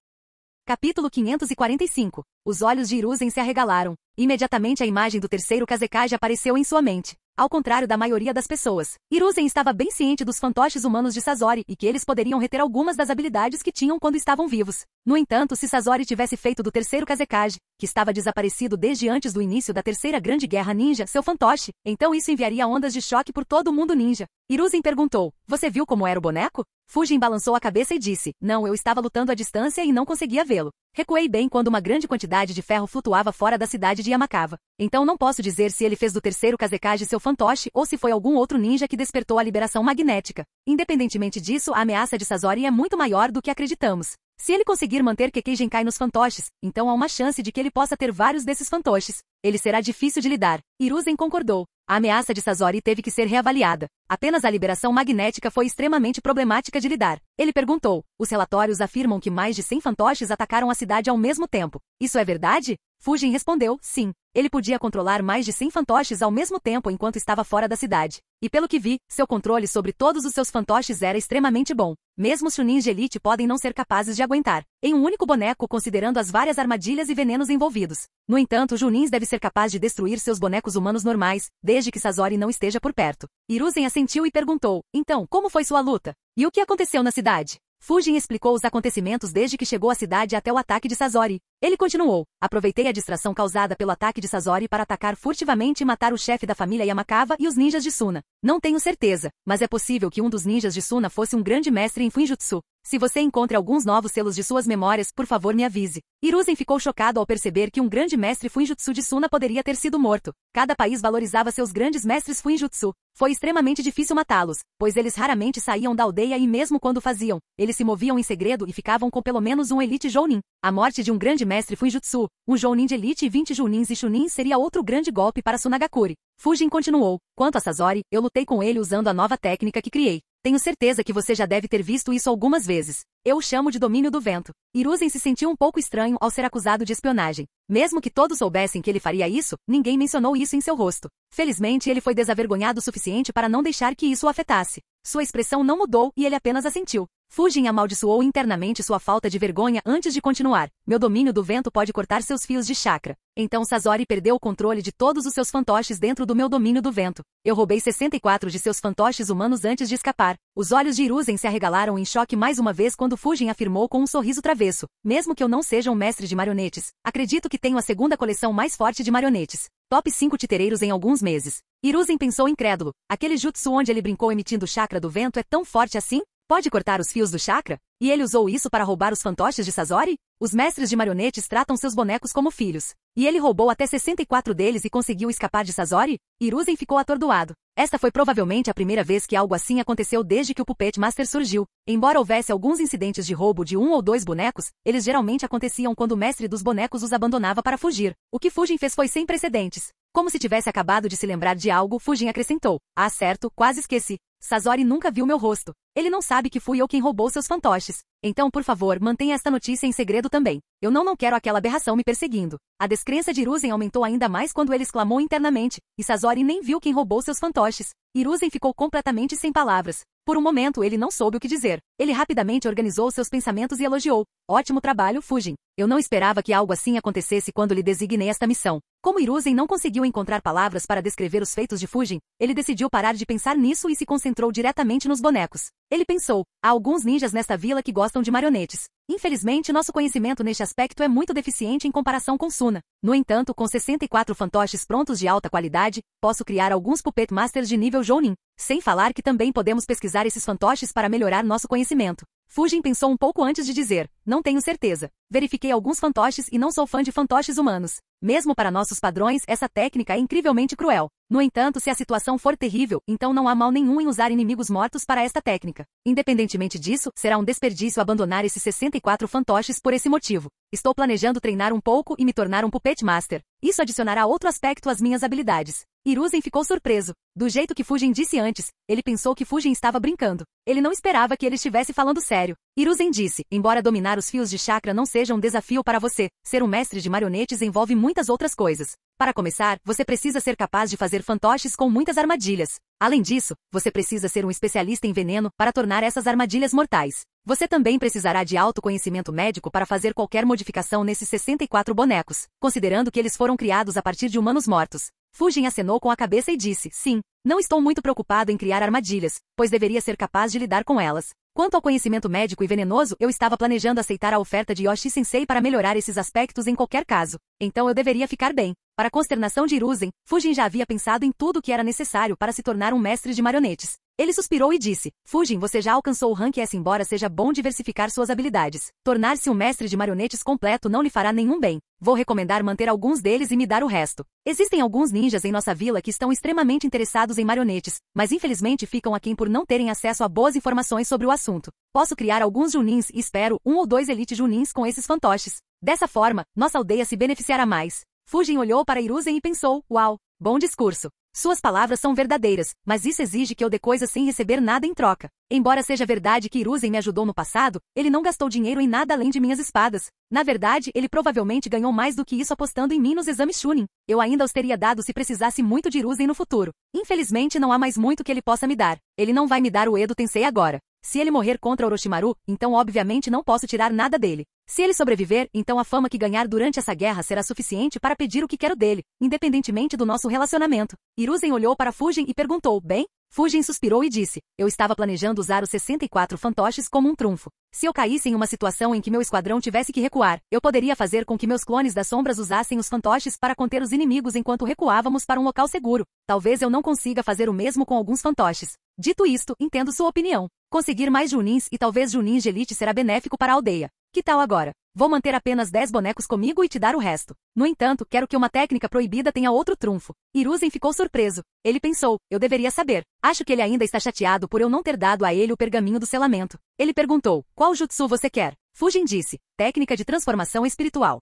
Capítulo 545. Os olhos de Hiruzen se arregalaram. Imediatamente a imagem do terceiro Kazekage apareceu em sua mente. Ao contrário da maioria das pessoas, Hiruzen estava bem ciente dos fantoches humanos de Sazori e que eles poderiam reter algumas das habilidades que tinham quando estavam vivos. No entanto, se Sazori tivesse feito do terceiro Kazekage, que estava desaparecido desde antes do início da terceira grande guerra ninja, seu fantoche, então isso enviaria ondas de choque por todo o mundo ninja. Hiruzen perguntou, você viu como era o boneco? Fujin balançou a cabeça e disse, não, eu estava lutando à distância e não conseguia vê-lo. Recuei bem quando uma grande quantidade de ferro flutuava fora da cidade de Yamakawa. Então não posso dizer se ele fez do terceiro Kazekage seu fantoche ou se foi algum outro ninja que despertou a liberação magnética. Independentemente disso, a ameaça de Sazori é muito maior do que acreditamos. Se ele conseguir manter Kekkei Genkai nos fantoches, então há uma chance de que ele possa ter vários desses fantoches. Ele será difícil de lidar. Hiruzen concordou. A ameaça de Sazori teve que ser reavaliada. Apenas a liberação magnética foi extremamente problemática de lidar. Ele perguntou, os relatórios afirmam que mais de 100 fantoches atacaram a cidade ao mesmo tempo. Isso é verdade? Fujin respondeu, sim. Ele podia controlar mais de 100 fantoches ao mesmo tempo enquanto estava fora da cidade. E pelo que vi, seu controle sobre todos os seus fantoches era extremamente bom. Mesmo os chunins de elite podem não ser capazes de aguentar, em um único boneco considerando as várias armadilhas e venenos envolvidos. No entanto, Junins deve ser capaz de destruir seus bonecos humanos normais, desde que Sazori não esteja por perto. Hiruzen assentiu e perguntou, então, como foi sua luta? E o que aconteceu na cidade? Fujin explicou os acontecimentos desde que chegou à cidade até o ataque de Sazori. Ele continuou, aproveitei a distração causada pelo ataque de Sazori para atacar furtivamente e matar o chefe da família Yamakawa e os ninjas de Suna. Não tenho certeza, mas é possível que um dos ninjas de Suna fosse um grande mestre em Fuinjutsu. Se você encontra alguns novos selos de suas memórias, por favor me avise. Hiruzen ficou chocado ao perceber que um grande mestre Fuinjutsu de Suna poderia ter sido morto. Cada país valorizava seus grandes mestres Fuinjutsu. Foi extremamente difícil matá-los, pois eles raramente saíam da aldeia e mesmo quando faziam, eles se moviam em segredo e ficavam com pelo menos um Elite Jounin. A morte de um grande mestre Fuinjutsu, um Jounin de Elite e 20 Jounins e Chunins seria outro grande golpe para Sunagakure. Fujin continuou. Quanto a Sazori, eu lutei com ele usando a nova técnica que criei. Tenho certeza que você já deve ter visto isso algumas vezes. Eu o chamo de domínio do vento. Hiruzen se sentiu um pouco estranho ao ser acusado de espionagem. Mesmo que todos soubessem que ele faria isso, ninguém mencionou isso em seu rosto. Felizmente ele foi desavergonhado o suficiente para não deixar que isso o afetasse. Sua expressão não mudou e ele apenas assentiu. Fujin amaldiçoou internamente sua falta de vergonha antes de continuar. Meu domínio do vento pode cortar seus fios de chakra. Então Sasori perdeu o controle de todos os seus fantoches dentro do meu domínio do vento. Eu roubei 64 de seus fantoches humanos antes de escapar. Os olhos de Hiruzen se arregalaram em choque mais uma vez quando Fujin afirmou com um sorriso travesso. Mesmo que eu não seja um mestre de marionetes, acredito que tenho a segunda coleção mais forte de marionetes. Top 5 titereiros em alguns meses. Hiruzen pensou incrédulo. Aquele jutsu onde ele brincou emitindo o chakra do vento é tão forte assim? Pode cortar os fios do chakra? E ele usou isso para roubar os fantoches de Sasori? Os mestres de marionetes tratam seus bonecos como filhos. E ele roubou até 64 deles e conseguiu escapar de Sasori? Hiruzen ficou atordoado. Esta foi provavelmente a primeira vez que algo assim aconteceu desde que o Puppet Master surgiu. Embora houvesse alguns incidentes de roubo de 1 ou 2 bonecos, eles geralmente aconteciam quando o mestre dos bonecos os abandonava para fugir. O que Fujin fez foi sem precedentes. Como se tivesse acabado de se lembrar de algo, Fujin acrescentou. Ah, certo, quase esqueci. Sasori nunca viu meu rosto. Ele não sabe que fui eu quem roubou seus fantoches. Então, por favor, mantenha esta notícia em segredo também. Eu não quero aquela aberração me perseguindo. A descrença de Hiruzen aumentou ainda mais quando ele exclamou internamente, e Sasori nem viu quem roubou seus fantoches. Hiruzen ficou completamente sem palavras. Por um momento ele não soube o que dizer. Ele rapidamente organizou seus pensamentos e elogiou. Ótimo trabalho, Fujin. Eu não esperava que algo assim acontecesse quando lhe designei esta missão. Como Hiruzen não conseguiu encontrar palavras para descrever os feitos de Fujin, ele decidiu parar de pensar nisso e se concentrou diretamente nos bonecos. Ele pensou, há alguns ninjas nesta vila que gostam de marionetes. Infelizmente, nosso conhecimento neste aspecto é muito deficiente em comparação com Suna. No entanto, com 64 fantoches prontos de alta qualidade, posso criar alguns Puppet Masters de nível Jounin. Sem falar que também podemos pesquisar esses fantoches para melhorar nosso conhecimento. Fujin pensou um pouco antes de dizer, não tenho certeza. Verifiquei alguns fantoches e não sou fã de fantoches humanos. Mesmo para nossos padrões, essa técnica é incrivelmente cruel. No entanto, se a situação for terrível, então não há mal nenhum em usar inimigos mortos para esta técnica. Independentemente disso, será um desperdício abandonar esses 64 fantoches por esse motivo. Estou planejando treinar um pouco e me tornar um Puppet Master. Isso adicionará outro aspecto às minhas habilidades. Hiruzen ficou surpreso. Do jeito que Fujin disse antes, ele pensou que Fujin estava brincando. Ele não esperava que ele estivesse falando sério. Hiruzen disse, embora dominar os fios de chakra não seja um desafio para você, ser um mestre de marionetes envolve muitas outras coisas. Para começar, você precisa ser capaz de fazer fantoches com muitas armadilhas. Além disso, você precisa ser um especialista em veneno para tornar essas armadilhas mortais. Você também precisará de autoconhecimento médico para fazer qualquer modificação nesses 64 bonecos, considerando que eles foram criados a partir de humanos mortos. Fujin acenou com a cabeça e disse, sim, não estou muito preocupado em criar armadilhas, pois deveria ser capaz de lidar com elas. Quanto ao conhecimento médico e venenoso, eu estava planejando aceitar a oferta de Yoshi-sensei para melhorar esses aspectos em qualquer caso. Então eu deveria ficar bem. Para a consternação de Hiruzen, Fujin já havia pensado em tudo o que era necessário para se tornar um mestre de marionetes. Ele suspirou e disse, Fujin, você já alcançou o rank S embora seja bom diversificar suas habilidades. Tornar-se um mestre de marionetes completo não lhe fará nenhum bem. Vou recomendar manter alguns deles e me dar o resto. Existem alguns ninjas em nossa vila que estão extremamente interessados em marionetes, mas infelizmente ficam aquém por não terem acesso a boas informações sobre o assunto. Posso criar alguns Junins e espero 1 ou 2 Elite Junins com esses fantoches. Dessa forma, nossa aldeia se beneficiará mais. Fujin olhou para Hiruzen e pensou, uau, bom discurso. Suas palavras são verdadeiras, mas isso exige que eu dê coisas sem receber nada em troca. Embora seja verdade que Hiruzen me ajudou no passado, ele não gastou dinheiro em nada além de minhas espadas. Na verdade, ele provavelmente ganhou mais do que isso apostando em mim nos exames Chunin. Eu ainda os teria dado se precisasse muito de Hiruzen no futuro. Infelizmente não há mais muito que ele possa me dar. Ele não vai me dar o Edo Tensei agora. Se ele morrer contra Orochimaru, então obviamente não posso tirar nada dele. Se ele sobreviver, então a fama que ganhar durante essa guerra será suficiente para pedir o que quero dele, independentemente do nosso relacionamento. Hiruzen olhou para Fujin e perguntou, bem? Fujin suspirou e disse, eu estava planejando usar os 64 fantoches como um trunfo. Se eu caísse em uma situação em que meu esquadrão tivesse que recuar, eu poderia fazer com que meus clones das sombras usassem os fantoches para conter os inimigos enquanto recuávamos para um local seguro. Talvez eu não consiga fazer o mesmo com alguns fantoches. Dito isto, entendo sua opinião. Conseguir mais Junins e talvez Junins de elite será benéfico para a aldeia. Que tal agora? Vou manter apenas 10 bonecos comigo e te dar o resto. No entanto, quero que uma técnica proibida tenha outro trunfo. Hiruzen ficou surpreso. Ele pensou, eu deveria saber. Acho que ele ainda está chateado por eu não ter dado a ele o pergaminho do selamento. Ele perguntou, qual jutsu você quer? Fujin disse, técnica de transformação espiritual.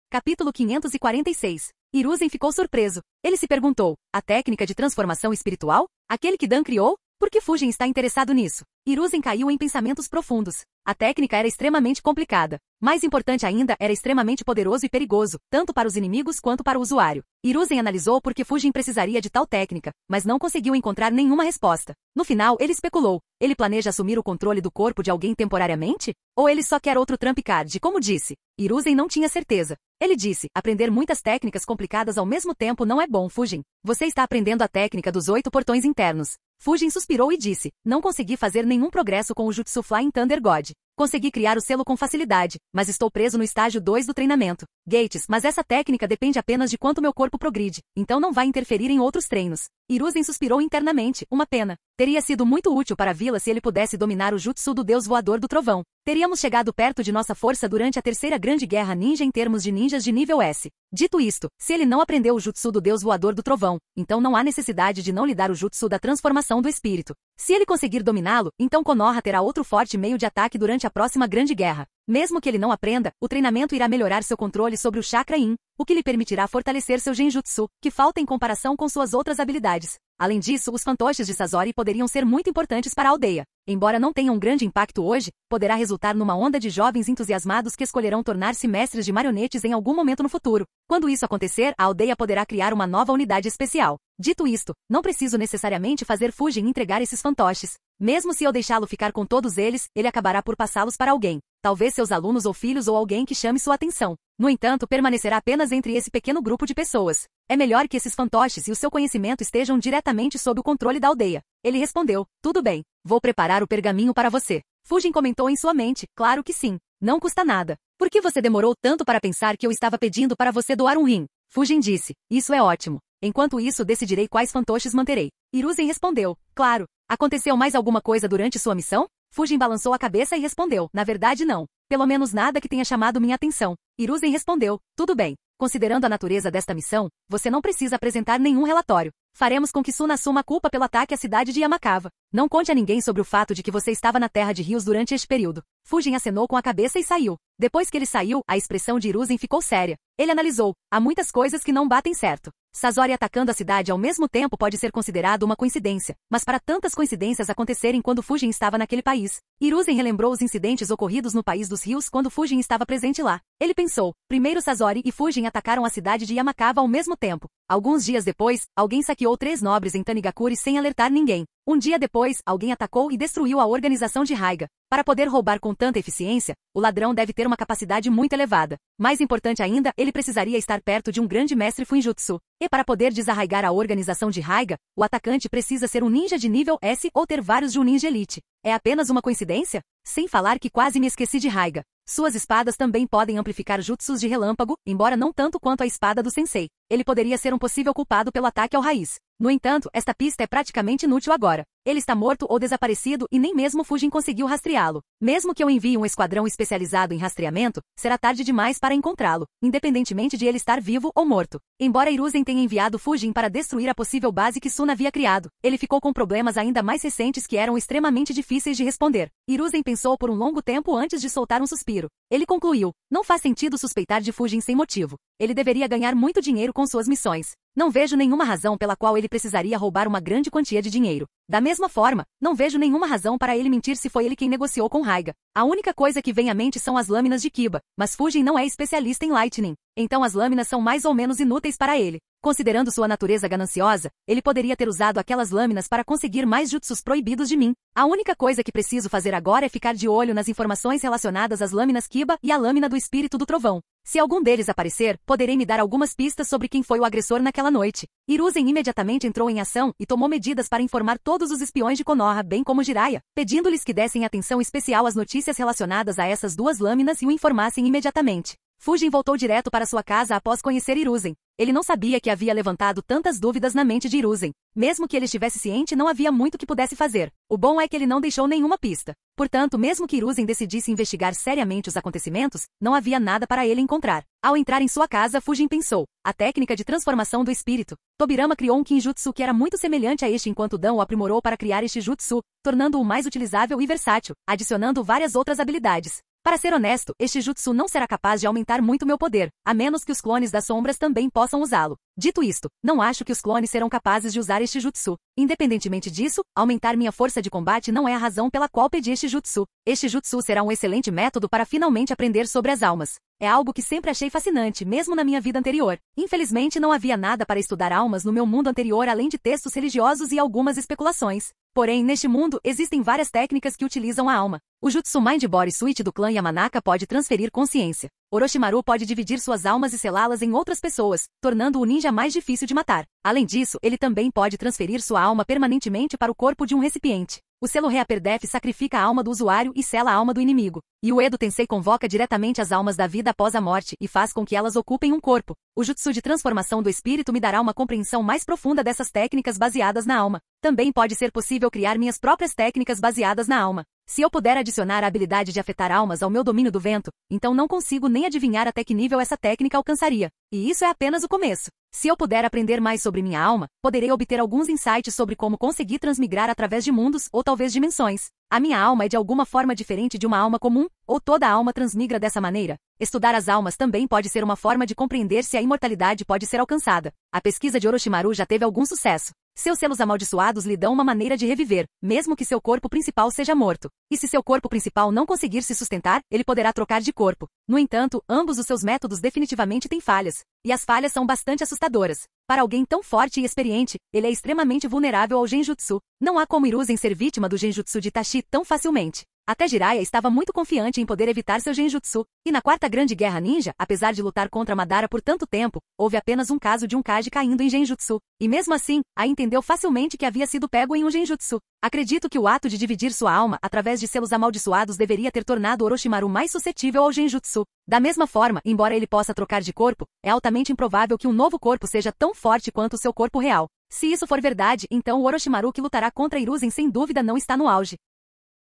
Capítulo 546. Hiruzen ficou surpreso. Ele se perguntou, a técnica de transformação espiritual? Aquele que Dan criou? Por que Fujin está interessado nisso? Hiruzen caiu em pensamentos profundos. A técnica era extremamente complicada. Mais importante ainda, era extremamente poderoso e perigoso, tanto para os inimigos quanto para o usuário. Hiruzen analisou por que Fujin precisaria de tal técnica, mas não conseguiu encontrar nenhuma resposta. No final, ele especulou. Ele planeja assumir o controle do corpo de alguém temporariamente? Ou ele só quer outro trump card, como disse? Hiruzen não tinha certeza. Ele disse, aprender muitas técnicas complicadas ao mesmo tempo não é bom, Fujin. Você está aprendendo a técnica dos 8 portões internos. Fujin suspirou e disse, não consegui fazer nenhum progresso com o Jutsu Flying Thunder God. Consegui criar o selo com facilidade, mas estou preso no estágio 2 do treinamento. Gates, mas essa técnica depende apenas de quanto meu corpo progride, então não vai interferir em outros treinos. Hiruzen suspirou internamente, uma pena. Teria sido muito útil para a vila se ele pudesse dominar o Jutsu do Deus Voador do Trovão. Teríamos chegado perto de nossa força durante a terceira grande guerra ninja em termos de ninjas de nível S. Dito isto, se ele não aprendeu o Jutsu do Deus Voador do Trovão, então não há necessidade de não lhe dar o Jutsu da transformação do espírito. Se ele conseguir dominá-lo, então Konoha terá outro forte meio de ataque durante a próxima grande guerra. Mesmo que ele não aprenda, o treinamento irá melhorar seu controle sobre o Chakra Yin, o que lhe permitirá fortalecer seu Genjutsu, que falta em comparação com suas outras habilidades. Além disso, os fantoches de Sasori poderiam ser muito importantes para a aldeia. Embora não tenham um grande impacto hoje, poderá resultar numa onda de jovens entusiasmados que escolherão tornar-se mestres de marionetes em algum momento no futuro. Quando isso acontecer, a aldeia poderá criar uma nova unidade especial. Dito isto, não preciso necessariamente fazer Fujin entregar esses fantoches. Mesmo se eu deixá-lo ficar com todos eles, ele acabará por passá-los para alguém. Talvez seus alunos ou filhos ou alguém que chame sua atenção. No entanto, permanecerá apenas entre esse pequeno grupo de pessoas. É melhor que esses fantoches e o seu conhecimento estejam diretamente sob o controle da aldeia. Ele respondeu, tudo bem, vou preparar o pergaminho para você. Fujin comentou em sua mente, claro que sim, não custa nada. Por que você demorou tanto para pensar que eu estava pedindo para você doar um rim? Fujin disse, isso é ótimo. Enquanto isso, decidirei quais fantoches manterei. Hiruzen respondeu, claro. Aconteceu mais alguma coisa durante sua missão? Fujin balançou a cabeça e respondeu, na verdade não. Pelo menos nada que tenha chamado minha atenção. Hiruzen respondeu, tudo bem. Considerando a natureza desta missão, você não precisa apresentar nenhum relatório. Faremos com que Suna assuma a culpa pelo ataque à cidade de Yamakava. Não conte a ninguém sobre o fato de que você estava na Terra de Rios durante este período. Fujin acenou com a cabeça e saiu. Depois que ele saiu, a expressão de Hiruzen ficou séria. Ele analisou. Há muitas coisas que não batem certo. Sasori atacando a cidade ao mesmo tempo pode ser considerado uma coincidência, mas para tantas coincidências acontecerem quando Fujin estava naquele país. Hiruzen relembrou os incidentes ocorridos no País dos Rios quando Fujin estava presente lá. Ele pensou, primeiro Sasori e Fujin atacaram a cidade de Yamakava ao mesmo tempo. Alguns dias depois, alguém saqueou 3 nobres em Tanigakuri sem alertar ninguém. Um dia depois, alguém atacou e destruiu a organização de Raiga. Para poder roubar com tanta eficiência, o ladrão deve ter uma capacidade muito elevada. Mais importante ainda, ele precisaria estar perto de um grande mestre Fuinjutsu. E para poder desarraigar a organização de Raiga, o atacante precisa ser um ninja de nível S ou ter vários Junin de elite. É apenas uma coincidência? Sem falar que quase me esqueci de Raiga. Suas espadas também podem amplificar jutsus de relâmpago, embora não tanto quanto a espada do sensei. Ele poderia ser um possível culpado pelo ataque ao Raiz. No entanto, esta pista é praticamente inútil agora. Ele está morto ou desaparecido e nem mesmo Fujin conseguiu rastreá-lo. Mesmo que eu envie um esquadrão especializado em rastreamento, será tarde demais para encontrá-lo, independentemente de ele estar vivo ou morto. Embora Hiruzen tenha enviado Fujin para destruir a possível base que Suna havia criado, ele ficou com problemas ainda mais recentes que eram extremamente difíceis de responder. Hiruzen pensou por um longo tempo antes de soltar um suspiro. Ele concluiu, não faz sentido suspeitar de Fujin sem motivo. Ele deveria ganhar muito dinheiro com suas missões. Não vejo nenhuma razão pela qual ele precisaria roubar uma grande quantia de dinheiro. Da mesma forma, não vejo nenhuma razão para ele mentir se foi ele quem negociou com Raiga. A única coisa que vem à mente são as lâminas de Kiba, mas Fujin não é especialista em Lightning. Então as lâminas são mais ou menos inúteis para ele. Considerando sua natureza gananciosa, ele poderia ter usado aquelas lâminas para conseguir mais jutsus proibidos de mim. A única coisa que preciso fazer agora é ficar de olho nas informações relacionadas às lâminas Kiba e à lâmina do Espírito do Trovão. Se algum deles aparecer, poderei me dar algumas pistas sobre quem foi o agressor naquela noite. Hiruzen imediatamente entrou em ação e tomou medidas para informar todos os espiões de Konoha, bem como Jiraiya, pedindo-lhes que dessem atenção especial às notícias relacionadas a essas duas lâminas e o informassem imediatamente. Fujin voltou direto para sua casa após conhecer Hiruzen. Ele não sabia que havia levantado tantas dúvidas na mente de Hiruzen. Mesmo que ele estivesse ciente, não havia muito que pudesse fazer. O bom é que ele não deixou nenhuma pista. Portanto, mesmo que Hiruzen decidisse investigar seriamente os acontecimentos, não havia nada para ele encontrar. Ao entrar em sua casa, Fujin pensou, a técnica de transformação do espírito. Tobirama criou um Kinjutsu que era muito semelhante a este enquanto Dan o aprimorou para criar este jutsu, tornando-o mais utilizável e versátil, adicionando várias outras habilidades. Para ser honesto, este jutsu não será capaz de aumentar muito meu poder, a menos que os clones das sombras também possam usá-lo. Dito isto, não acho que os clones serão capazes de usar este jutsu. Independentemente disso, aumentar minha força de combate não é a razão pela qual pedi este jutsu. Este jutsu será um excelente método para finalmente aprender sobre as almas. É algo que sempre achei fascinante, mesmo na minha vida anterior. Infelizmente não havia nada para estudar almas no meu mundo anterior além de textos religiosos e algumas especulações. Porém, neste mundo, existem várias técnicas que utilizam a alma. O Jutsu Mind Body Switch do clã Yamanaka pode transferir consciência. Orochimaru pode dividir suas almas e selá-las em outras pessoas, tornando o ninja mais difícil de matar. Além disso, ele também pode transferir sua alma permanentemente para o corpo de um recipiente. O selo Reaper Death sacrifica a alma do usuário e sela a alma do inimigo. E o Edo Tensei convoca diretamente as almas da vida após a morte e faz com que elas ocupem um corpo. O jutsu de transformação do espírito me dará uma compreensão mais profunda dessas técnicas baseadas na alma. Também pode ser possível criar minhas próprias técnicas baseadas na alma. Se eu puder adicionar a habilidade de afetar almas ao meu domínio do vento, então não consigo nem adivinhar até que nível essa técnica alcançaria. E isso é apenas o começo. Se eu puder aprender mais sobre minha alma, poderei obter alguns insights sobre como conseguir transmigrar através de mundos ou talvez dimensões. A minha alma é de alguma forma diferente de uma alma comum, ou toda alma transmigra dessa maneira? Estudar as almas também pode ser uma forma de compreender se a imortalidade pode ser alcançada. A pesquisa de Orochimaru já teve algum sucesso. Seus selos amaldiçoados lhe dão uma maneira de reviver, mesmo que seu corpo principal seja morto. E se seu corpo principal não conseguir se sustentar, ele poderá trocar de corpo. No entanto, ambos os seus métodos definitivamente têm falhas. E as falhas são bastante assustadoras. Para alguém tão forte e experiente, ele é extremamente vulnerável ao Genjutsu. Não há como Hiruzen ser vítima do Genjutsu de Itachi tão facilmente. Até Jiraiya estava muito confiante em poder evitar seu Genjutsu. E na Quarta Grande Guerra Ninja, apesar de lutar contra Madara por tanto tempo, houve apenas um caso de um Kage caindo em Genjutsu. E mesmo assim, Ai entendeu facilmente que havia sido pego em um Genjutsu. Acredito que o ato de dividir sua alma através de selos amaldiçoados deveria ter tornado Orochimaru mais suscetível ao Genjutsu. Da mesma forma, embora ele possa trocar de corpo, é altamente improvável que um novo corpo seja tão forte quanto o seu corpo real. Se isso for verdade, então o Orochimaru que lutará contra Hiruzen sem dúvida não está no auge.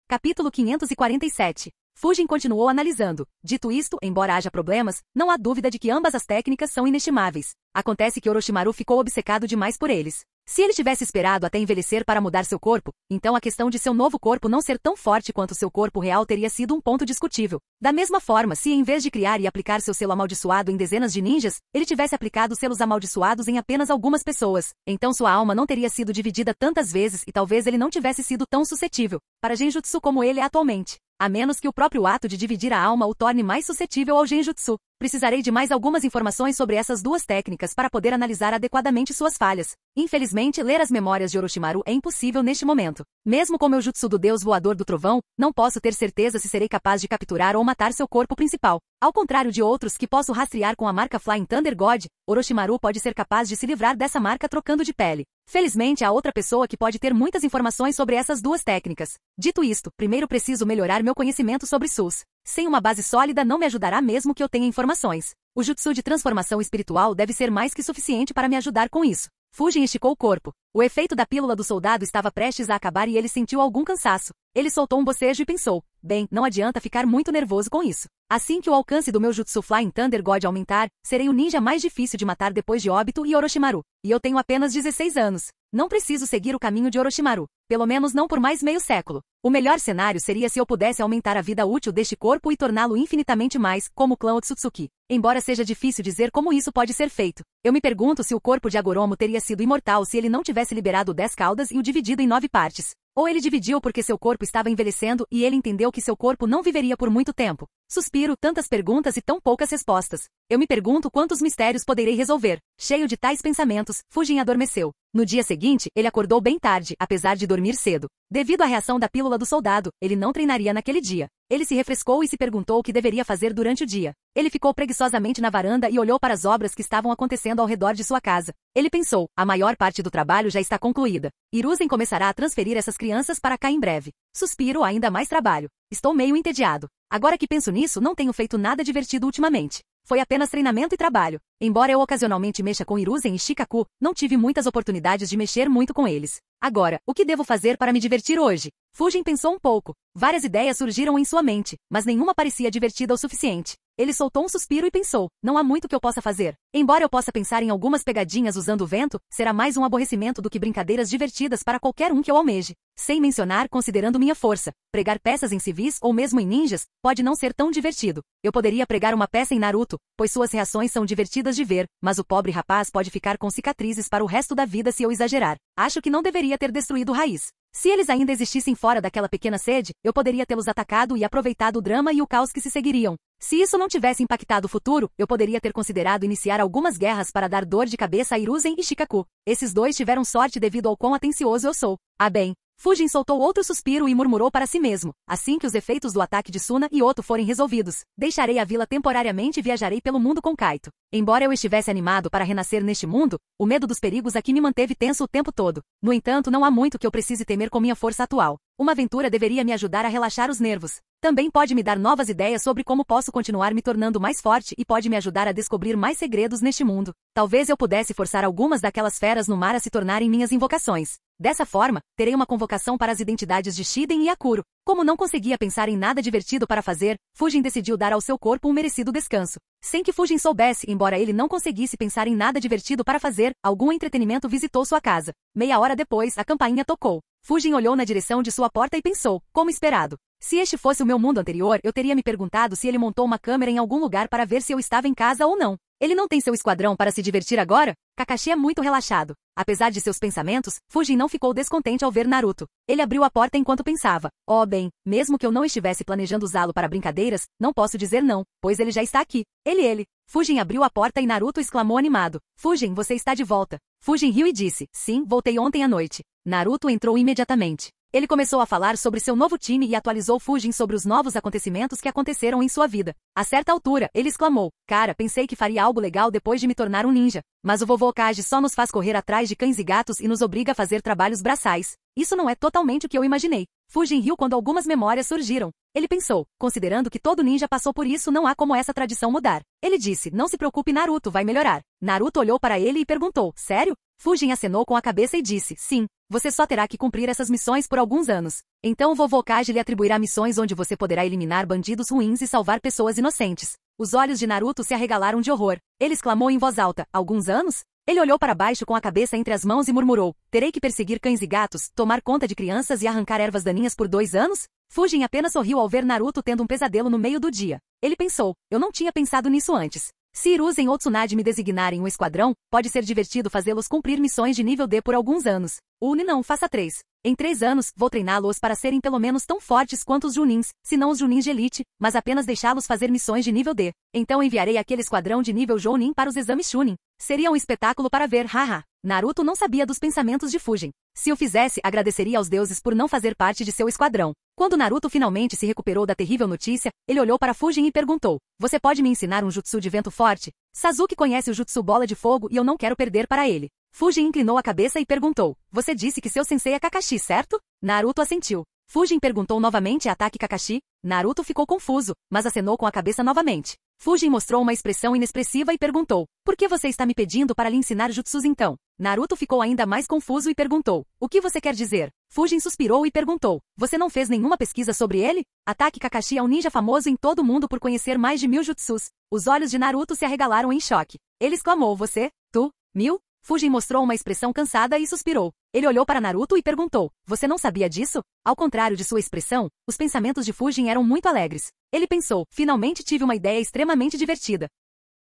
Capítulo 547. Fujin continuou analisando. Dito isto, embora haja problemas, não há dúvida de que ambas as técnicas são inestimáveis. Acontece que Orochimaru ficou obcecado demais por eles. Se ele tivesse esperado até envelhecer para mudar seu corpo, então a questão de seu novo corpo não ser tão forte quanto seu corpo real teria sido um ponto discutível. Da mesma forma, se em vez de criar e aplicar seu selo amaldiçoado em dezenas de ninjas, ele tivesse aplicado selos amaldiçoados em apenas algumas pessoas, então sua alma não teria sido dividida tantas vezes e talvez ele não tivesse sido tão suscetível para Genjutsu como ele é atualmente. A menos que o próprio ato de dividir a alma o torne mais suscetível ao Genjutsu. Precisarei de mais algumas informações sobre essas duas técnicas para poder analisar adequadamente suas falhas. Infelizmente, ler as memórias de Orochimaru é impossível neste momento. Mesmo com meu jutsu do Deus Voador do Trovão, não posso ter certeza se serei capaz de capturar ou matar seu corpo principal. Ao contrário de outros que posso rastrear com a marca Flying Thunder God, Orochimaru pode ser capaz de se livrar dessa marca trocando de pele. Felizmente há outra pessoa que pode ter muitas informações sobre essas duas técnicas. Dito isto, primeiro preciso melhorar meu conhecimento sobre SUS. Sem uma base sólida não me ajudará mesmo que eu tenha informações. O jutsu de transformação espiritual deve ser mais que suficiente para me ajudar com isso. Fujin esticou o corpo. O efeito da pílula do soldado estava prestes a acabar e ele sentiu algum cansaço. Ele soltou um bocejo e pensou, bem, não adianta ficar muito nervoso com isso. Assim que o alcance do meu jutsu Flying Thunder God aumentar, serei o ninja mais difícil de matar depois de Obito e Orochimaru. E eu tenho apenas 16 anos. Não preciso seguir o caminho de Orochimaru. Pelo menos não por mais meio século. O melhor cenário seria se eu pudesse aumentar a vida útil deste corpo e torná-lo infinitamente mais, como o clã Otsutsuki. Embora seja difícil dizer como isso pode ser feito. Eu me pergunto se o corpo de Agoromo teria sido imortal se ele não tivesse liberado 10 caudas e o dividido em 9 partes. Ou ele dividiu porque seu corpo estava envelhecendo e ele entendeu que seu corpo não viveria por muito tempo. Suspiro, tantas perguntas e tão poucas respostas. Eu me pergunto quantos mistérios poderei resolver. Cheio de tais pensamentos, Fujin adormeceu. No dia seguinte, ele acordou bem tarde, apesar de dormir cedo. Devido à reação da pílula do soldado, ele não treinaria naquele dia. Ele se refrescou e se perguntou o que deveria fazer durante o dia. Ele ficou preguiçosamente na varanda e olhou para as obras que estavam acontecendo ao redor de sua casa. Ele pensou, a maior parte do trabalho já está concluída. Hiruzen começará a transferir essas crianças para cá em breve. Suspiro, ainda mais trabalho. Estou meio entediado. Agora que penso nisso, não tenho feito nada divertido ultimamente. Foi apenas treinamento e trabalho. Embora eu ocasionalmente mexa com Hiruzen e Shikaku, não tive muitas oportunidades de mexer muito com eles. Agora, o que devo fazer para me divertir hoje? Fujin pensou um pouco. Várias ideias surgiram em sua mente, mas nenhuma parecia divertida o suficiente. Ele soltou um suspiro e pensou, não há muito que eu possa fazer. Embora eu possa pensar em algumas pegadinhas usando o vento, será mais um aborrecimento do que brincadeiras divertidas para qualquer um que eu almeje. Sem mencionar, considerando minha força, pregar peças em civis ou mesmo em ninjas, pode não ser tão divertido. Eu poderia pregar uma peça em Naruto, pois suas reações são divertidas de ver, mas o pobre rapaz pode ficar com cicatrizes para o resto da vida se eu exagerar. Acho que não deveria ter destruído Raiz. Se eles ainda existissem fora daquela pequena sede, eu poderia tê-los atacado e aproveitado o drama e o caos que se seguiriam. Se isso não tivesse impactado o futuro, eu poderia ter considerado iniciar algumas guerras para dar dor de cabeça a Hiruzen e Shikaku. Esses dois tiveram sorte devido ao quão atencioso eu sou. Ah bem. Fujin soltou outro suspiro e murmurou para si mesmo, assim que os efeitos do ataque de Suna e Oto forem resolvidos. Deixarei a vila temporariamente e viajarei pelo mundo com Kaito. Embora eu estivesse animado para renascer neste mundo, o medo dos perigos aqui me manteve tenso o tempo todo. No entanto, não há muito que eu precise temer com minha força atual. Uma aventura deveria me ajudar a relaxar os nervos. Também pode me dar novas ideias sobre como posso continuar me tornando mais forte e pode me ajudar a descobrir mais segredos neste mundo. Talvez eu pudesse forçar algumas daquelas feras no mar a se tornarem minhas invocações. Dessa forma, terei uma convocação para as identidades de Shiden e Akuro. Como não conseguia pensar em nada divertido para fazer, Fujin decidiu dar ao seu corpo um merecido descanso. Sem que Fujin soubesse, embora ele não conseguisse pensar em nada divertido para fazer, algum entretenimento visitou sua casa. Meia hora depois, a campainha tocou. Fujin olhou na direção de sua porta e pensou, como esperado. Se este fosse o meu mundo anterior, eu teria me perguntado se ele montou uma câmera em algum lugar para ver se eu estava em casa ou não. Ele não tem seu esquadrão para se divertir agora? Kakashi é muito relaxado. Apesar de seus pensamentos, Fujin não ficou descontente ao ver Naruto. Ele abriu a porta enquanto pensava. Oh bem, mesmo que eu não estivesse planejando usá-lo para brincadeiras, não posso dizer não, pois ele já está aqui. Ele. Fujin abriu a porta e Naruto exclamou animado. Fujin, você está de volta. Fujin riu e disse, sim, voltei ontem à noite. Naruto entrou imediatamente. Ele começou a falar sobre seu novo time e atualizou Fujin sobre os novos acontecimentos que aconteceram em sua vida. A certa altura, ele exclamou, cara, pensei que faria algo legal depois de me tornar um ninja. Mas o vovô Kage só nos faz correr atrás de cães e gatos e nos obriga a fazer trabalhos braçais. Isso não é totalmente o que eu imaginei. Fujin riu quando algumas memórias surgiram. Ele pensou, considerando que todo ninja passou por isso, não há como essa tradição mudar. Ele disse, não se preocupe, Naruto vai melhorar. Naruto olhou para ele e perguntou, sério? Fujin acenou com a cabeça e disse, sim, você só terá que cumprir essas missões por alguns anos. Então o vovô Kage lhe atribuirá missões onde você poderá eliminar bandidos ruins e salvar pessoas inocentes. Os olhos de Naruto se arregalaram de horror. Ele exclamou em voz alta, alguns anos? Ele olhou para baixo com a cabeça entre as mãos e murmurou, terei que perseguir cães e gatos, tomar conta de crianças e arrancar ervas daninhas por 2 anos? Fujin apenas sorriu ao ver Naruto tendo um pesadelo no meio do dia. Ele pensou, eu não tinha pensado nisso antes. Se Hiruzen ou Tsunade me designarem um esquadrão, pode ser divertido fazê-los cumprir missões de nível D por alguns anos. Une não, faça 3. Em 3 anos, vou treiná-los para serem pelo menos tão fortes quanto os Junins, se não os Junins de elite, mas apenas deixá-los fazer missões de nível D. Então enviarei aquele esquadrão de nível Jounin para os exames Chunin. Seria um espetáculo para ver, haha. Naruto não sabia dos pensamentos de Fujin. Se o fizesse, agradeceria aos deuses por não fazer parte de seu esquadrão. Quando Naruto finalmente se recuperou da terrível notícia, ele olhou para Fujin e perguntou, você pode me ensinar um jutsu de vento forte? Sasuke conhece o jutsu bola de fogo e eu não quero perder para ele. Fujin inclinou a cabeça e perguntou, você disse que seu sensei é Kakashi, certo? Naruto assentiu. Fujin perguntou novamente ataque Kakashi. Naruto ficou confuso, mas acenou com a cabeça novamente. Fujin mostrou uma expressão inexpressiva e perguntou, por que você está me pedindo para lhe ensinar jutsus então? Naruto ficou ainda mais confuso e perguntou, o que você quer dizer? Fujin suspirou e perguntou, você não fez nenhuma pesquisa sobre ele? Ataque Kakashi é um ninja famoso em todo o mundo por conhecer mais de 1000 jutsus. Os olhos de Naruto se arregalaram em choque. Ele exclamou, você? Tu? 1000? Fujin mostrou uma expressão cansada e suspirou. Ele olhou para Naruto e perguntou, você não sabia disso? Ao contrário de sua expressão, os pensamentos de Fujin eram muito alegres. Ele pensou, finalmente tive uma ideia extremamente divertida.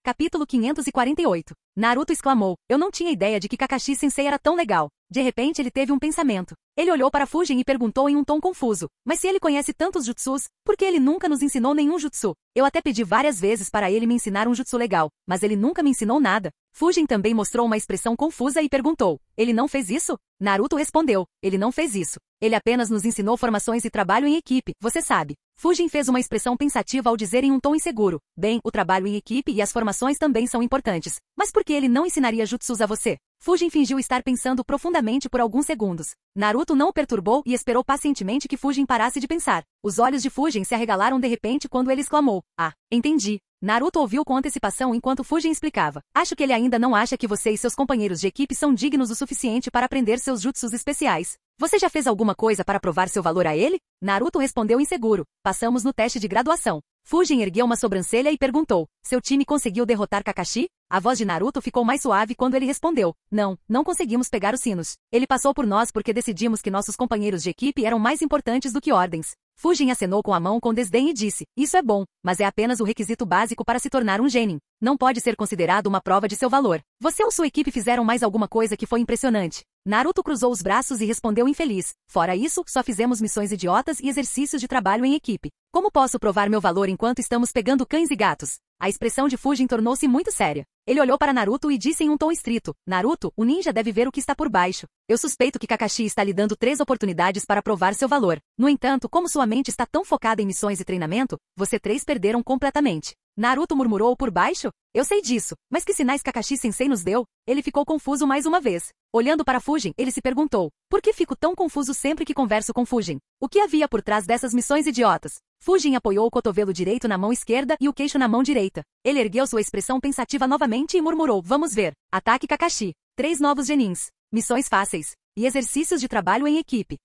Capítulo 548. Naruto exclamou, eu não tinha ideia de que Kakashi-sensei era tão legal. De repente ele teve um pensamento. Ele olhou para Fujin e perguntou em um tom confuso, mas se ele conhece tantos jutsus, por que ele nunca nos ensinou nenhum jutsu? Eu até pedi várias vezes para ele me ensinar um jutsu legal, mas ele nunca me ensinou nada. Fujin também mostrou uma expressão confusa e perguntou, ele não fez isso? Naruto respondeu, ele não fez isso. Ele apenas nos ensinou formações e trabalho em equipe, você sabe. Fujin fez uma expressão pensativa ao dizer em um tom inseguro, bem, o trabalho em equipe e as formações também são importantes. Mas por que ele não ensinaria jutsus a você? Fujin fingiu estar pensando profundamente por alguns segundos. Naruto não o perturbou e esperou pacientemente que Fujin parasse de pensar. Os olhos de Fujin se arregalaram de repente quando ele exclamou: "Ah, entendi." Naruto ouviu com antecipação enquanto Fujin explicava. "Acho que ele ainda não acha que você e seus companheiros de equipe são dignos o suficiente para aprender seus jutsus especiais. Você já fez alguma coisa para provar seu valor a ele?" Naruto respondeu inseguro. "Passamos no teste de graduação." Fujin ergueu uma sobrancelha e perguntou: "Seu time conseguiu derrotar Kakashi?" A voz de Naruto ficou mais suave quando ele respondeu: Não conseguimos pegar os sinos. Ele passou por nós porque decidimos que nossos companheiros de equipe eram mais importantes do que ordens." Fujin acenou com a mão com desdém e disse: "Isso é bom, mas é apenas o requisito básico para se tornar um genin. Não pode ser considerado uma prova de seu valor. Você ou sua equipe fizeram mais alguma coisa que foi impressionante?" Naruto cruzou os braços e respondeu infeliz: "Fora isso, só fizemos missões idiotas e exercícios de trabalho em equipe. Como posso provar meu valor enquanto estamos pegando cães e gatos?" A expressão de Fujin tornou-se muito séria. Ele olhou para Naruto e disse em um tom estrito: "Naruto, o ninja deve ver o que está por baixo. Eu suspeito que Kakashi está lhe dando 3 oportunidades para provar seu valor. No entanto, como sua mente está tão focada em missões e treinamento, você 3 perderam completamente." Naruto murmurou por baixo: "Eu sei disso, mas que sinais Kakashi-sensei nos deu?" Ele ficou confuso mais uma vez. Olhando para Fujin, ele se perguntou: "Por que fico tão confuso sempre que converso com Fujin? O que havia por trás dessas missões idiotas?" Fujin apoiou o cotovelo direito na mão esquerda e o queixo na mão direita. Ele ergueu sua expressão pensativa novamente e murmurou: "Vamos ver. Ataque Kakashi. 3 novos genins. Missões fáceis. E exercícios de trabalho em equipe.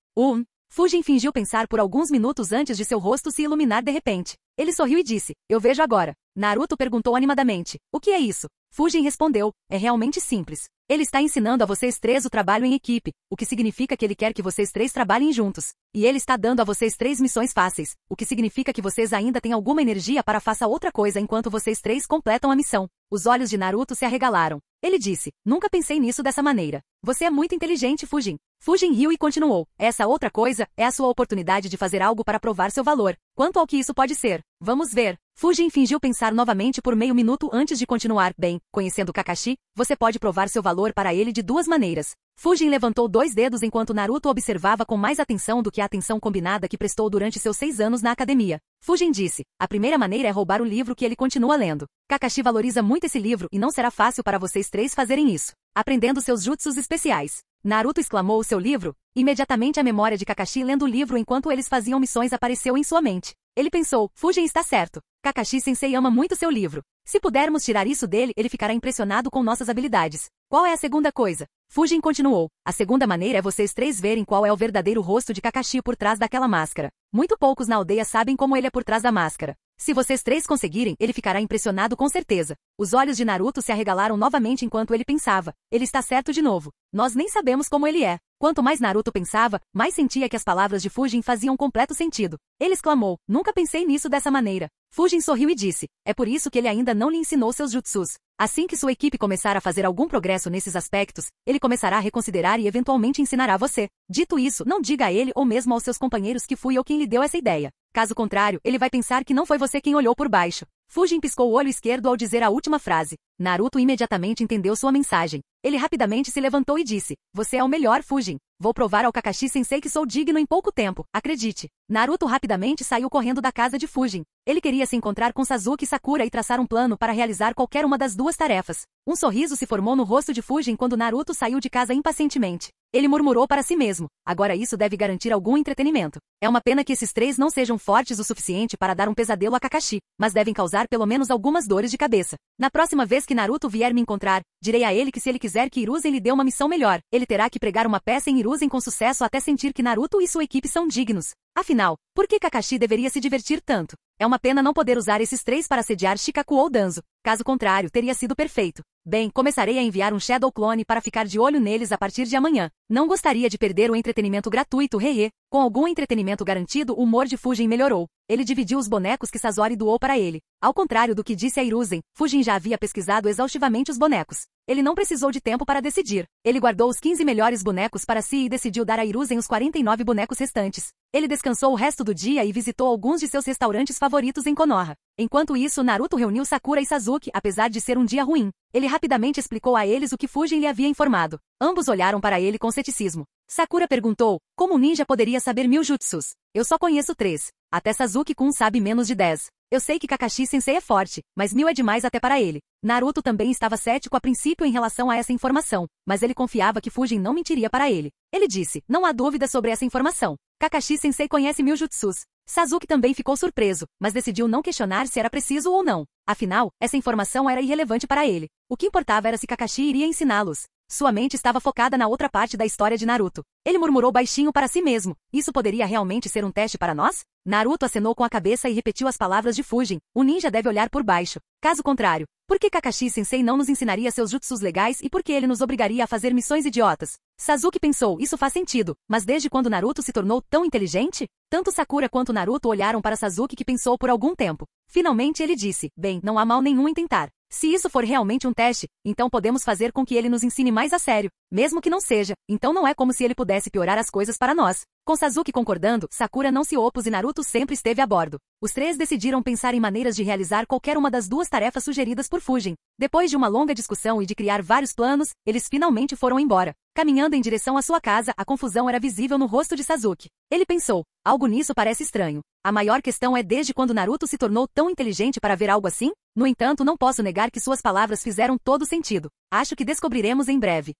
Fujin fingiu pensar por alguns minutos antes de seu rosto se iluminar de repente. Ele sorriu e disse: "Eu vejo agora." Naruto perguntou animadamente: "O que é isso?" Fujin respondeu: "É realmente simples. Ele está ensinando a vocês 3 o trabalho em equipe, o que significa que ele quer que vocês 3 trabalhem juntos. E ele está dando a vocês 3 missões fáceis, o que significa que vocês ainda têm alguma energia para fazer outra coisa enquanto vocês 3 completam a missão." Os olhos de Naruto se arregalaram. Ele disse: "Nunca pensei nisso dessa maneira. Você é muito inteligente, Fujin." Fujin riu e continuou: "Essa outra coisa é a sua oportunidade de fazer algo para provar seu valor. Quanto ao que isso pode ser? Vamos ver." Fujin fingiu pensar novamente por meio minuto antes de continuar: "Bem, conhecendo Kakashi, você pode provar seu valor para ele de 2 maneiras." Fujin levantou 2 dedos enquanto Naruto observava com mais atenção do que a atenção combinada que prestou durante seus 6 anos na academia. Fujin disse: "A primeira maneira é roubar o livro que ele continua lendo. Kakashi valoriza muito esse livro e não será fácil para vocês 3 fazerem isso. Aprendendo seus jutsus especiais." Naruto exclamou: "O seu livro?" Imediatamente a memória de Kakashi lendo o livro enquanto eles faziam missões apareceu em sua mente. Ele pensou: Fujin está certo. Kakashi-sensei ama muito seu livro. Se pudermos tirar isso dele, ele ficará impressionado com nossas habilidades. Qual é a segunda coisa? Fujin continuou: "A segunda maneira é vocês 3 verem qual é o verdadeiro rosto de Kakashi por trás daquela máscara. Muito poucos na aldeia sabem como ele é por trás da máscara. Se vocês 3 conseguirem, ele ficará impressionado com certeza." Os olhos de Naruto se arregalaram novamente enquanto ele pensava: "Ele está certo de novo. Nós nem sabemos como ele é." Quanto mais Naruto pensava, mais sentia que as palavras de Fujin faziam completo sentido. Ele exclamou: "Nunca pensei nisso dessa maneira." Fujin sorriu e disse: "É por isso que ele ainda não lhe ensinou seus jutsus. Assim que sua equipe começar a fazer algum progresso nesses aspectos, ele começará a reconsiderar e eventualmente ensinará você. Dito isso, não diga a ele ou mesmo aos seus companheiros que fui eu quem lhe deu essa ideia. Caso contrário, ele vai pensar que não foi você quem olhou por baixo." Fujin piscou o olho esquerdo ao dizer a última frase. Naruto imediatamente entendeu sua mensagem. Ele rapidamente se levantou e disse: "Você é o melhor, Fujin. Vou provar ao Kakashi-sensei que sou digno em pouco tempo, acredite." Naruto rapidamente saiu correndo da casa de Fujin. Ele queria se encontrar com Sasuke e Sakura e traçar um plano para realizar qualquer uma das 2 tarefas. Um sorriso se formou no rosto de Fujin quando Naruto saiu de casa impacientemente. Ele murmurou para si mesmo: "Agora isso deve garantir algum entretenimento. É uma pena que esses 3 não sejam fortes o suficiente para dar um pesadelo a Kakashi, mas devem causar pelo menos algumas dores de cabeça. Na próxima vez que Naruto vier me encontrar, direi a ele que se ele quiser que Hiruzen lhe dê uma missão melhor, ele terá que pregar uma peça em Hiruzen com sucesso até sentir que Naruto e sua equipe são dignos. Afinal, por que Kakashi deveria se divertir tanto? É uma pena não poder usar esses 3 para assediar Shikaku ou Danzo. Caso contrário, teria sido perfeito. Bem, começarei a enviar um Shadow Clone para ficar de olho neles a partir de amanhã. Não gostaria de perder o entretenimento gratuito, hehe." Com algum entretenimento garantido, o humor de Fujin melhorou. Ele dividiu os bonecos que Sasori doou para ele. Ao contrário do que disse a Hiruzen, Fujin já havia pesquisado exaustivamente os bonecos. Ele não precisou de tempo para decidir. Ele guardou os 15 melhores bonecos para si e decidiu dar a Hiruzen os 49 bonecos restantes. Ele descansou o resto do dia e visitou alguns de seus restaurantes favoritos em Konoha. Enquanto isso, Naruto reuniu Sakura e Sasuke, apesar de ser um dia ruim. Ele rapidamente explicou a eles o que Fujin lhe havia informado. Ambos olharam para ele com ceticismo. Sakura perguntou: "Como um ninja poderia saber 1000 jutsus? Eu só conheço 3. Até Sasuke-kun sabe menos de 10. Eu sei que Kakashi-sensei é forte, mas 1000 é demais até para ele. Naruto também estava cético a princípio em relação a essa informação, mas ele confiava que Fujin não mentiria para ele. Ele disse, não há dúvida sobre essa informação. Kakashi-sensei conhece 1000 jutsus. Sasuke também ficou surpreso, mas decidiu não questionar se era preciso ou não. Afinal, essa informação era irrelevante para ele. O que importava era se Kakashi iria ensiná-los. Sua mente estava focada na outra parte da história de Naruto. Ele murmurou baixinho para si mesmo. Isso poderia realmente ser um teste para nós? Naruto acenou com a cabeça e repetiu as palavras de Fujin. O ninja deve olhar por baixo. Caso contrário, por que Kakashi-sensei não nos ensinaria seus jutsus legais e por que ele nos obrigaria a fazer missões idiotas? Sasuke pensou, isso faz sentido, mas desde quando Naruto se tornou tão inteligente? Tanto Sakura quanto Naruto olharam para Sasuke que pensou por algum tempo. Finalmente ele disse, bem, não há mal nenhum em tentar. Se isso for realmente um teste, então podemos fazer com que ele nos ensine mais a sério. Mesmo que não seja, então não é como se ele pudesse piorar as coisas para nós. Com Sasuke concordando, Sakura não se opôs e Naruto sempre esteve a bordo. Os três decidiram pensar em maneiras de realizar qualquer uma das duas tarefas sugeridas por Fujin. Depois de uma longa discussão e de criar vários planos, eles finalmente foram embora. Caminhando em direção à sua casa, a confusão era visível no rosto de Sasuke. Ele pensou, algo nisso parece estranho. A maior questão é desde quando Naruto se tornou tão inteligente para ver algo assim? No entanto, não posso negar que suas palavras fizeram todo sentido. Acho que descobriremos em breve.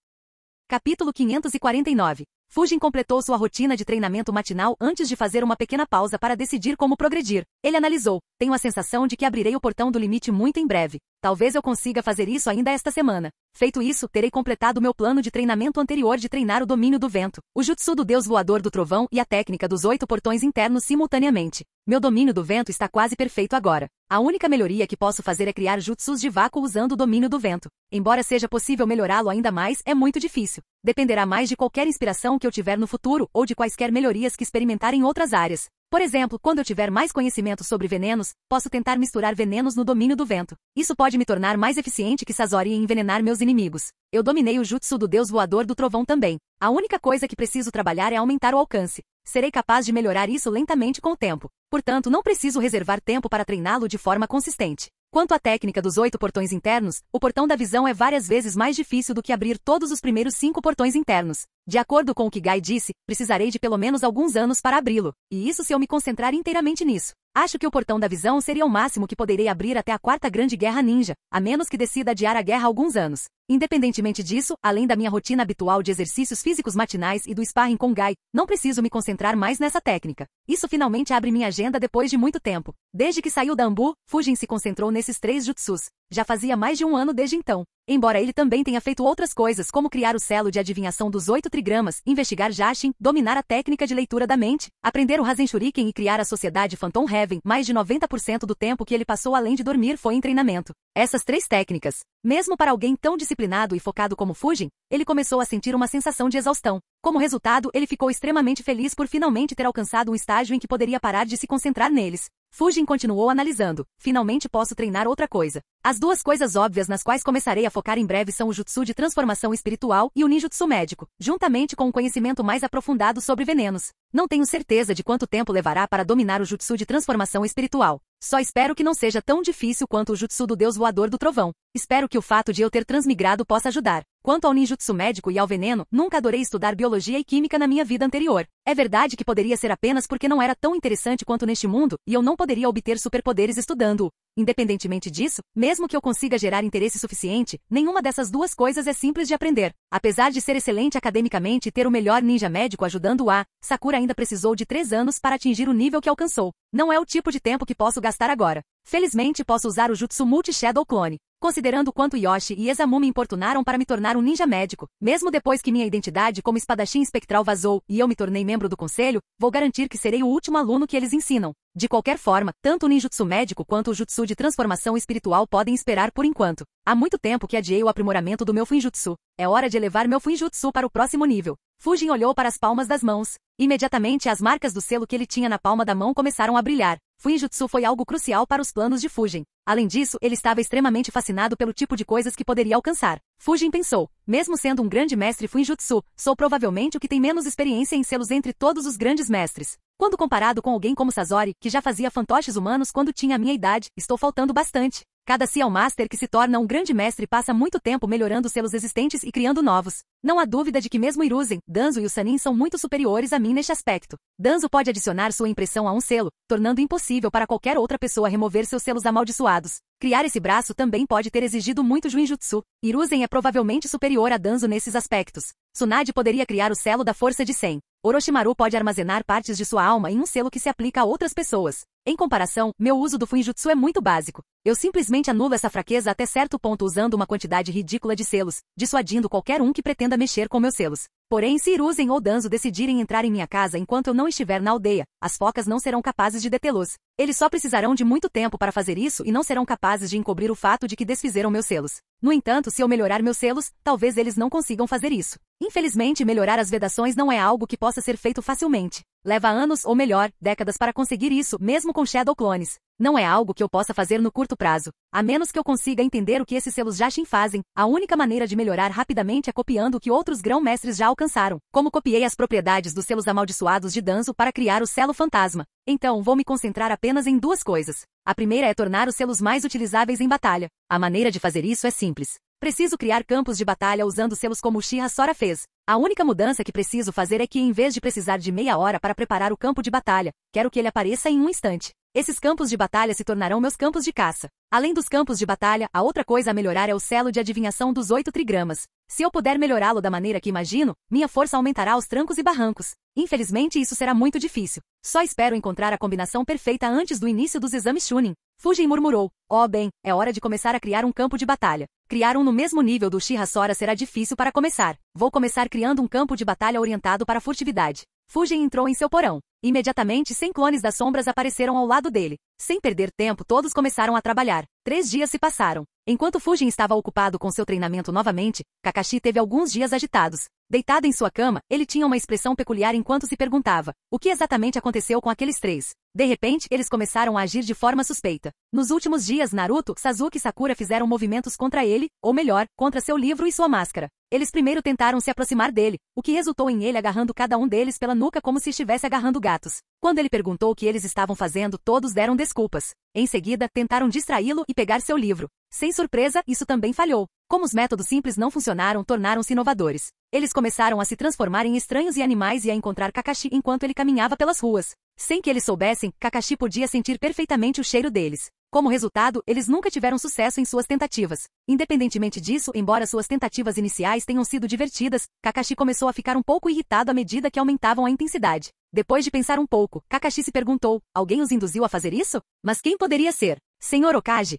Capítulo 549. Fujin completou sua rotina de treinamento matinal antes de fazer uma pequena pausa para decidir como progredir. Ele analisou, tenho a sensação de que abrirei o portão do limite muito em breve. Talvez eu consiga fazer isso ainda esta semana. Feito isso, terei completado meu plano de treinamento anterior de treinar o domínio do vento, o jutsu do deus voador do trovão e a técnica dos 8 portões internos simultaneamente. Meu domínio do vento está quase perfeito agora. A única melhoria que posso fazer é criar jutsus de vácuo usando o domínio do vento. Embora seja possível melhorá-lo ainda mais, é muito difícil. Dependerá mais de qualquer inspiração que eu tiver no futuro ou de quaisquer melhorias que experimentar em outras áreas. Por exemplo, quando eu tiver mais conhecimento sobre venenos, posso tentar misturar venenos no domínio do vento. Isso pode me tornar mais eficiente que Sasori em envenenar meus inimigos. Eu dominei o jutsu do deus voador do trovão também. A única coisa que preciso trabalhar é aumentar o alcance. Serei capaz de melhorar isso lentamente com o tempo. Portanto, não preciso reservar tempo para treiná-lo de forma consistente. Quanto à técnica dos 8 portões internos, o portão da visão é várias vezes mais difícil do que abrir todos os primeiros 5 portões internos. De acordo com o que Gai disse, precisarei de pelo menos alguns anos para abri-lo, e isso se eu me concentrar inteiramente nisso. Acho que o portão da visão seria o máximo que poderei abrir até a 4ª Grande Guerra Ninja, a menos que decida adiar a guerra alguns anos. Independentemente disso, além da minha rotina habitual de exercícios físicos matinais e do sparring com Gai, não preciso me concentrar mais nessa técnica. Isso finalmente abre minha agenda depois de muito tempo. Desde que saiu da Ambu, Fujin se concentrou nesses 3 jutsus. Já fazia mais de um ano desde então. Embora ele também tenha feito outras coisas como criar o selo de adivinhação dos 8 trigramas, investigar Jashin, dominar a técnica de leitura da mente, aprender o Rasen Shuriken e criar a sociedade Phantom Heaven, mais de 90% do tempo que ele passou além de dormir foi em treinamento. Essas 3 técnicas. Mesmo para alguém tão disciplinado e focado como Fujin, ele começou a sentir uma sensação de exaustão. Como resultado, ele ficou extremamente feliz por finalmente ter alcançado um estágio em que poderia parar de se concentrar neles. Fujin continuou analisando. Finalmente posso treinar outra coisa. As duas coisas óbvias nas quais começarei a focar em breve são o jutsu de transformação espiritual e o ninjutsu médico, juntamente com um conhecimento mais aprofundado sobre venenos. Não tenho certeza de quanto tempo levará para dominar o jutsu de transformação espiritual. Só espero que não seja tão difícil quanto o jutsu do deus voador do trovão. Espero que o fato de eu ter transmigrado possa ajudar. Quanto ao ninjutsu médico e ao veneno, nunca adorei estudar biologia e química na minha vida anterior. É verdade que poderia ser apenas porque não era tão interessante quanto neste mundo, e eu não poderia obter superpoderes estudando-o. Independentemente disso, mesmo que eu consiga gerar interesse suficiente, nenhuma dessas duas coisas é simples de aprender. Apesar de ser excelente academicamente e ter o melhor ninja médico ajudando-a, Sakura ainda precisou de 3 anos para atingir o nível que alcançou. Não é o tipo de tempo que posso gastar agora. Felizmente posso usar o jutsu Multi-Shadow Clone. Considerando quanto Yoshi e Esamu me importunaram para me tornar um ninja médico, mesmo depois que minha identidade como espadachim espectral vazou e eu me tornei membro do conselho, vou garantir que serei o último aluno que eles ensinam. De qualquer forma, tanto o ninjutsu médico quanto o jutsu de transformação espiritual podem esperar por enquanto. Há muito tempo que adiei o aprimoramento do meu Fuinjutsu. É hora de elevar meu Fuinjutsu para o próximo nível. Fujin olhou para as palmas das mãos. Imediatamente as marcas do selo que ele tinha na palma da mão começaram a brilhar. Fuinjutsu foi algo crucial para os planos de Fujin. Além disso, ele estava extremamente fascinado pelo tipo de coisas que poderia alcançar. Fujin pensou, mesmo sendo um grande mestre Fuinjutsu, sou provavelmente o que tem menos experiência em selos entre todos os grandes mestres. Quando comparado com alguém como Sasori, que já fazia fantoches humanos quando tinha a minha idade, estou faltando bastante. Cada Seal Master que se torna um grande mestre passa muito tempo melhorando selos existentes e criando novos. Não há dúvida de que mesmo Hiruzen, Danzo e o Sannin são muito superiores a mim neste aspecto. Danzo pode adicionar sua impressão a um selo, tornando impossível para qualquer outra pessoa remover seus selos amaldiçoados. Criar esse braço também pode ter exigido muito Juinjutsu. Hiruzen é provavelmente superior a Danzo nesses aspectos. Tsunade poderia criar o selo da força de 100. Orochimaru pode armazenar partes de sua alma em um selo que se aplica a outras pessoas. Em comparação, meu uso do Fuinjutsu é muito básico. Eu simplesmente anulo essa fraqueza até certo ponto usando uma quantidade ridícula de selos, dissuadindo qualquer um que pretenda mexer com meus selos. Porém, se Hiruzen ou Danzo decidirem entrar em minha casa enquanto eu não estiver na aldeia, as focas não serão capazes de detê-los. Eles só precisarão de muito tempo para fazer isso e não serão capazes de encobrir o fato de que desfizeram meus selos. No entanto, se eu melhorar meus selos, talvez eles não consigam fazer isso. Infelizmente, melhorar as vedações não é algo que possa ser feito facilmente. Leva anos ou melhor, décadas para conseguir isso, mesmo com Shadow Clones. Não é algo que eu possa fazer no curto prazo. A menos que eu consiga entender o que esses selos Jashin fazem, a única maneira de melhorar rapidamente é copiando o que outros grão-mestres já alcançaram. Como copiei as propriedades dos selos amaldiçoados de Danzo para criar o selo fantasma. Então, vou me concentrar apenas em duas coisas. A primeira é tornar os selos mais utilizáveis em batalha. A maneira de fazer isso é simples. Preciso criar campos de batalha usando selos como Uchiha Sora fez. A única mudança que preciso fazer é que, em vez de precisar de meia hora para preparar o campo de batalha, quero que ele apareça em um instante. Esses campos de batalha se tornarão meus campos de caça. Além dos campos de batalha, a outra coisa a melhorar é o selo de adivinhação dos 8 trigramas. Se eu puder melhorá-lo da maneira que imagino, minha força aumentará aos trancos e barrancos. Infelizmente isso será muito difícil. Só espero encontrar a combinação perfeita antes do início dos exames Chunin. Fujin murmurou. Oh bem, é hora de começar a criar um campo de batalha. Criar um no mesmo nível do Uchiha Sora será difícil para começar. Vou começar criando um campo de batalha orientado para a furtividade. Fujin entrou em seu porão. Imediatamente 100 clones das sombras apareceram ao lado dele. Sem perder tempo, todos começaram a trabalhar. 3 dias se passaram. Enquanto Fujin estava ocupado com seu treinamento novamente, Kakashi teve alguns dias agitados. Deitado em sua cama, ele tinha uma expressão peculiar enquanto se perguntava: o que exatamente aconteceu com aqueles 3? De repente, eles começaram a agir de forma suspeita. Nos últimos dias, Naruto, Sasuke e Sakura fizeram movimentos contra ele, ou melhor, contra seu livro e sua máscara. Eles primeiro tentaram se aproximar dele, o que resultou em ele agarrando cada um deles pela nuca como se estivesse agarrando gatos. Quando ele perguntou o que eles estavam fazendo, todos deram desculpas. Em seguida, tentaram distraí-lo e pegar seu livro. Sem surpresa, isso também falhou. Como os métodos simples não funcionaram, tornaram-se inovadores. Eles começaram a se transformar em estranhos e animais e a encontrar Kakashi enquanto ele caminhava pelas ruas. Sem que eles soubessem, Kakashi podia sentir perfeitamente o cheiro deles. Como resultado, eles nunca tiveram sucesso em suas tentativas. Independentemente disso, embora suas tentativas iniciais tenham sido divertidas, Kakashi começou a ficar um pouco irritado à medida que aumentavam a intensidade. Depois de pensar um pouco, Kakashi se perguntou: alguém os induziu a fazer isso? Mas quem poderia ser? Senhor Okage?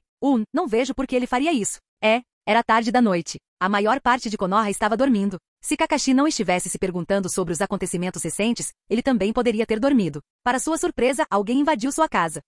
Não vejo por que ele faria isso. Era tarde da noite. A maior parte de Konoha estava dormindo. Se Kakashi não estivesse se perguntando sobre os acontecimentos recentes, ele também poderia ter dormido. Para sua surpresa, alguém invadiu sua casa.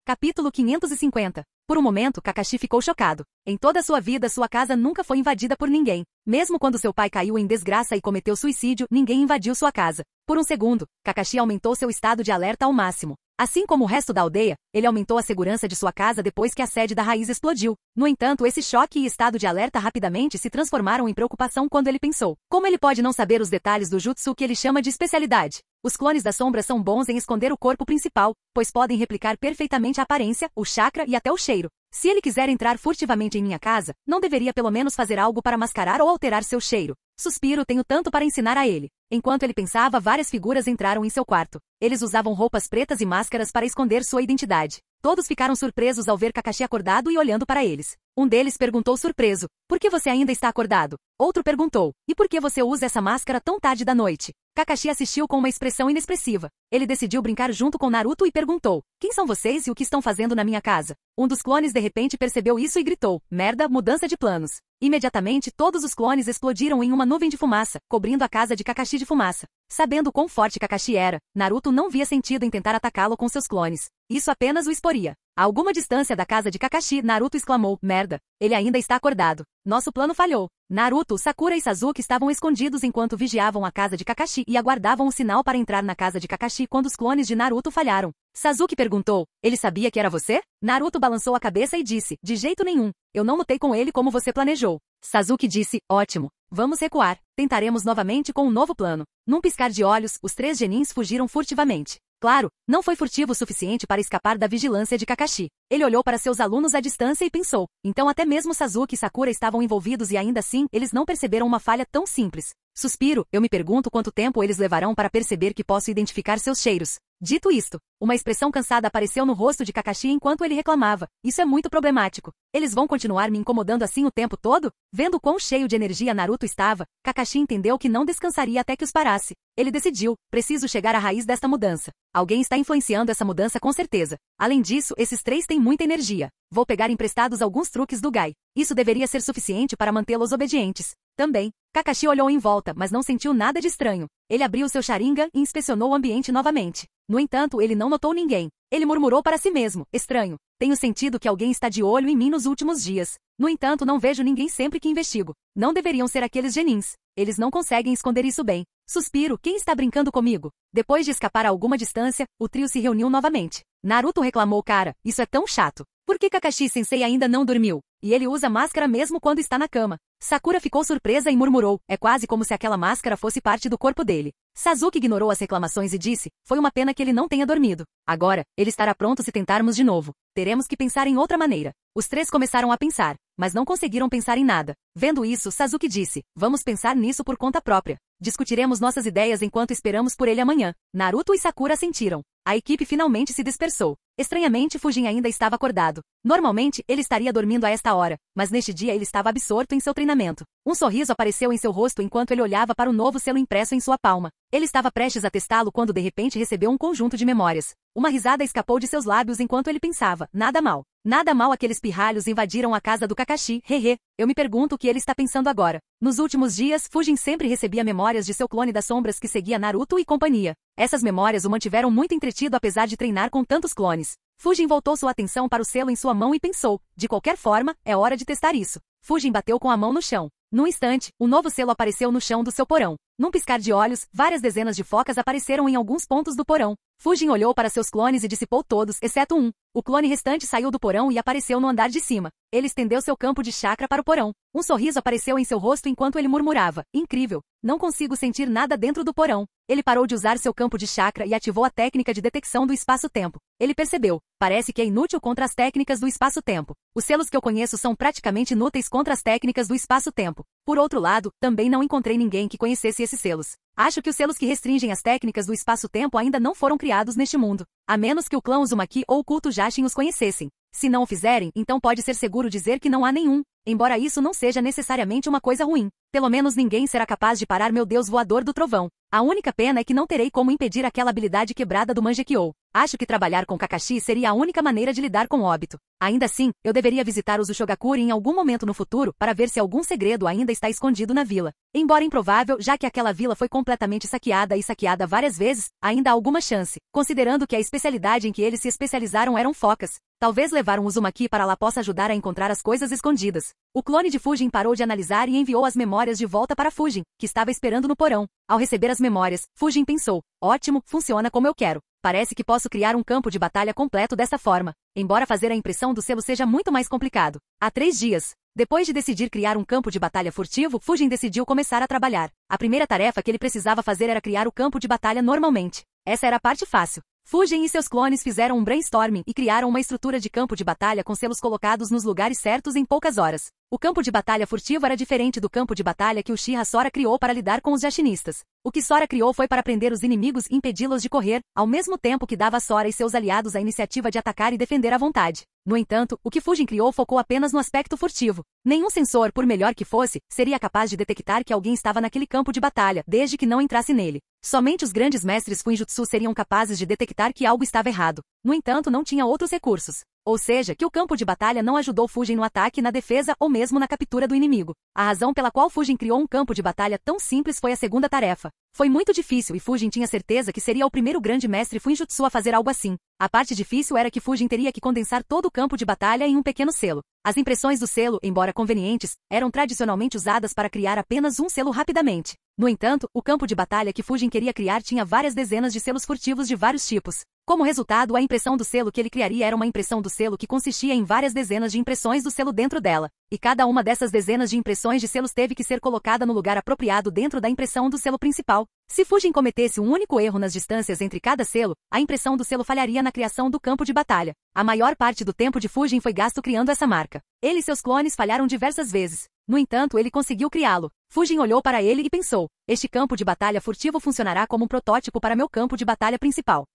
Capítulo 550. Por um momento, Kakashi ficou chocado. Em toda a sua vida, sua casa nunca foi invadida por ninguém. Mesmo quando seu pai caiu em desgraça e cometeu suicídio, ninguém invadiu sua casa. Por um segundo, Kakashi aumentou seu estado de alerta ao máximo. Assim como o resto da aldeia, ele aumentou a segurança de sua casa depois que a sede da raiz explodiu. No entanto, esse choque e estado de alerta rapidamente se transformaram em preocupação quando ele pensou: como ele pode não saber os detalhes do jutsu que ele chama de especialidade? Os clones da sombra são bons em esconder o corpo principal, pois podem replicar perfeitamente a aparência, o chakra e até o cheiro. Se ele quiser entrar furtivamente em minha casa, não deveria pelo menos fazer algo para mascarar ou alterar seu cheiro. Suspiro, tenho tanto para ensinar a ele. Enquanto ele pensava, várias figuras entraram em seu quarto. Eles usavam roupas pretas e máscaras para esconder sua identidade. Todos ficaram surpresos ao ver Kakashi acordado e olhando para eles. Um deles perguntou surpreso: por que você ainda está acordado? Outro perguntou: e por que você usa essa máscara tão tarde da noite? Kakashi assistiu com uma expressão inexpressiva. Ele decidiu brincar junto com Naruto e perguntou: quem são vocês e o que estão fazendo na minha casa? Um dos clones de repente percebeu isso e gritou: merda, mudança de planos. Imediatamente, todos os clones explodiram em uma nuvem de fumaça, cobrindo a casa de Kakashi de fumaça. Sabendo quão forte Kakashi era, Naruto não via sentido em tentar atacá-lo com seus clones. Isso apenas o exporia. A alguma distância da casa de Kakashi, Naruto exclamou: merda, ele ainda está acordado. Nosso plano falhou. Naruto, Sakura e Sasuke estavam escondidos enquanto vigiavam a casa de Kakashi e aguardavam o sinal para entrar na casa de Kakashi quando os clones de Naruto falharam. Sasuke perguntou: ele sabia que era você? Naruto balançou a cabeça e disse: de jeito nenhum. Eu não lutei com ele como você planejou. Sasuke disse: ótimo. Vamos recuar. Tentaremos novamente com um novo plano. Num piscar de olhos, os 3 genins fugiram furtivamente. Claro, não foi furtivo o suficiente para escapar da vigilância de Kakashi. Ele olhou para seus alunos à distância e pensou, então até mesmo Sasuke e Sakura estavam envolvidos e ainda assim eles não perceberam uma falha tão simples. Suspiro, eu me pergunto quanto tempo eles levarão para perceber que posso identificar seus cheiros. Dito isto, uma expressão cansada apareceu no rosto de Kakashi enquanto ele reclamava. Isso é muito problemático. Eles vão continuar me incomodando assim o tempo todo? Vendo quão cheio de energia Naruto estava, Kakashi entendeu que não descansaria até que os parasse. Ele decidiu, preciso chegar à raiz desta mudança. Alguém está influenciando essa mudança com certeza. Além disso, esses três têm muita energia. Vou pegar emprestados alguns truques do Gai. Isso deveria ser suficiente para mantê-los obedientes. Também, Kakashi olhou em volta, mas não sentiu nada de estranho. Ele abriu seu Sharingan e inspecionou o ambiente novamente. No entanto, ele não notou ninguém. Ele murmurou para si mesmo, estranho. Tenho sentido que alguém está de olho em mim nos últimos dias. No entanto, não vejo ninguém sempre que investigo. Não deveriam ser aqueles genins. Eles não conseguem esconder isso bem. Suspiro, quem está brincando comigo? Depois de escapar a alguma distância, o trio se reuniu novamente. Naruto reclamou, cara, isso é tão chato. Por que Kakashi-sensei ainda não dormiu? E ele usa máscara mesmo quando está na cama. Sakura ficou surpresa e murmurou, é quase como se aquela máscara fosse parte do corpo dele. Sasuke ignorou as reclamações e disse, foi uma pena que ele não tenha dormido. Agora, ele estará pronto se tentarmos de novo. Teremos que pensar em outra maneira. Os três começaram a pensar, mas não conseguiram pensar em nada. Vendo isso, Sasuke disse, vamos pensar nisso por conta própria. Discutiremos nossas ideias enquanto esperamos por ele amanhã. Naruto e Sakura sentiram. A equipe finalmente se dispersou. Estranhamente, Fujin ainda estava acordado. Normalmente, ele estaria dormindo a esta hora, mas neste dia ele estava absorto em seu treinamento. Um sorriso apareceu em seu rosto enquanto ele olhava para o novo selo impresso em sua palma. Ele estava prestes a testá-lo quando de repente recebeu um conjunto de memórias. Uma risada escapou de seus lábios enquanto ele pensava, nada mal. Nada mal aqueles pirralhos invadiram a casa do Kakashi, hehe. Eu me pergunto o que ele está pensando agora. Nos últimos dias, Fujin sempre recebia memórias de seu clone das sombras que seguia Naruto e companhia. Essas memórias o mantiveram muito entretido apesar de treinar com tantos clones. Fujin voltou sua atenção para o selo em sua mão e pensou, de qualquer forma, é hora de testar isso. Fujin bateu com a mão no chão. Num instante, o novo selo apareceu no chão do seu porão. Num piscar de olhos, várias dezenas de focas apareceram em alguns pontos do porão. Fujin olhou para seus clones e dissipou todos, exceto um. O clone restante saiu do porão e apareceu no andar de cima. Ele estendeu seu campo de chakra para o porão. Um sorriso apareceu em seu rosto enquanto ele murmurava, incrível, não consigo sentir nada dentro do porão. Ele parou de usar seu campo de chakra e ativou a técnica de detecção do espaço-tempo. Ele percebeu, parece que é inútil contra as técnicas do espaço-tempo. Os selos que eu conheço são praticamente inúteis contra as técnicas do espaço-tempo. Por outro lado, também não encontrei ninguém que conhecesse esses selos. Acho que os selos que restringem as técnicas do espaço-tempo ainda não foram criados neste mundo. A menos que o clã Uzumaki ou o culto Jashin os conhecessem. Se não o fizerem, então pode ser seguro dizer que não há nenhum. Embora isso não seja necessariamente uma coisa ruim. Pelo menos ninguém será capaz de parar meu deus voador do trovão. A única pena é que não terei como impedir aquela habilidade quebrada do Mangekyou. Acho que trabalhar com Kakashi seria a única maneira de lidar com o óbito. Ainda assim, eu deveria visitar os Ushogakure em algum momento no futuro para ver se algum segredo ainda está escondido na vila. Embora improvável, já que aquela vila foi completamente saqueada e saqueada várias vezes, ainda há alguma chance, considerando que a especialidade em que eles se especializaram eram focas. Talvez levar um Uzumaki para lá possa ajudar a encontrar as coisas escondidas. O clone de Fujin parou de analisar e enviou as memórias de volta para Fujin, que estava esperando no porão. Ao receber as memórias, Fujin pensou, ótimo, funciona como eu quero. Parece que posso criar um campo de batalha completo dessa forma, embora fazer a impressão do selo seja muito mais complicado. Há 3 dias. Depois de decidir criar um campo de batalha furtivo, Fujin decidiu começar a trabalhar. A primeira tarefa que ele precisava fazer era criar o campo de batalha normalmente. Essa era a parte fácil. Fujin e seus clones fizeram um brainstorming e criaram uma estrutura de campo de batalha com selos colocados nos lugares certos em poucas horas. O campo de batalha furtivo era diferente do campo de batalha que Uchiha Sora criou para lidar com os Jashinistas. O que Sora criou foi para prender os inimigos e impedi-los de correr, ao mesmo tempo que dava a Sora e seus aliados a iniciativa de atacar e defender à vontade. No entanto, o que Fujin criou focou apenas no aspecto furtivo. Nenhum sensor, por melhor que fosse, seria capaz de detectar que alguém estava naquele campo de batalha, desde que não entrasse nele. Somente os grandes mestres Fuinjutsu seriam capazes de detectar que algo estava errado. No entanto, não tinha outros recursos. Ou seja, que o campo de batalha não ajudou Fujin no ataque, na defesa ou mesmo na captura do inimigo. A razão pela qual Fujin criou um campo de batalha tão simples foi a segunda tarefa. Foi muito difícil e Fujin tinha certeza que seria o primeiro grande mestre Fuinjutsu a fazer algo assim. A parte difícil era que Fujin teria que condensar todo o campo de batalha em um pequeno selo. As impressões do selo, embora convenientes, eram tradicionalmente usadas para criar apenas um selo rapidamente. No entanto, o campo de batalha que Fujin queria criar tinha várias dezenas de selos furtivos de vários tipos. Como resultado, a impressão do selo que ele criaria era uma impressão do selo que consistia em várias dezenas de impressões do selo dentro dela. e cada uma dessas dezenas de impressões de selos teve que ser colocada no lugar apropriado dentro da impressão do selo principal. Se Fujin cometesse um único erro nas distâncias entre cada selo, a impressão do selo falharia na criação do campo de batalha. A maior parte do tempo de Fujin foi gasto criando essa marca. Ele e seus clones falharam diversas vezes. No entanto, ele conseguiu criá-lo. Fujin olhou para ele e pensou: este campo de batalha furtivo funcionará como um protótipo para meu campo de batalha principal.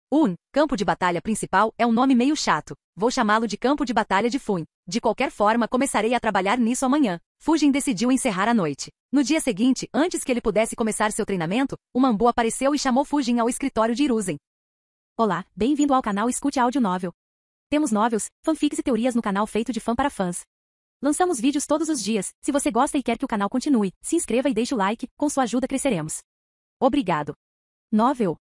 Campo de batalha principal é um nome meio chato. Vou chamá-lo de campo de batalha de Fun. De qualquer forma, começarei a trabalhar nisso amanhã. Fujin decidiu encerrar a noite. No dia seguinte, antes que ele pudesse começar seu treinamento, o Mambu apareceu e chamou Fujin ao escritório de Hiruzen. Olá, bem-vindo ao canal Escute Áudio Novel. Temos novels, fanfics e teorias no canal feito de fã para fãs. Lançamos vídeos todos os dias. Se você gosta e quer que o canal continue, se inscreva e deixe o like, com sua ajuda cresceremos. Obrigado. Novel.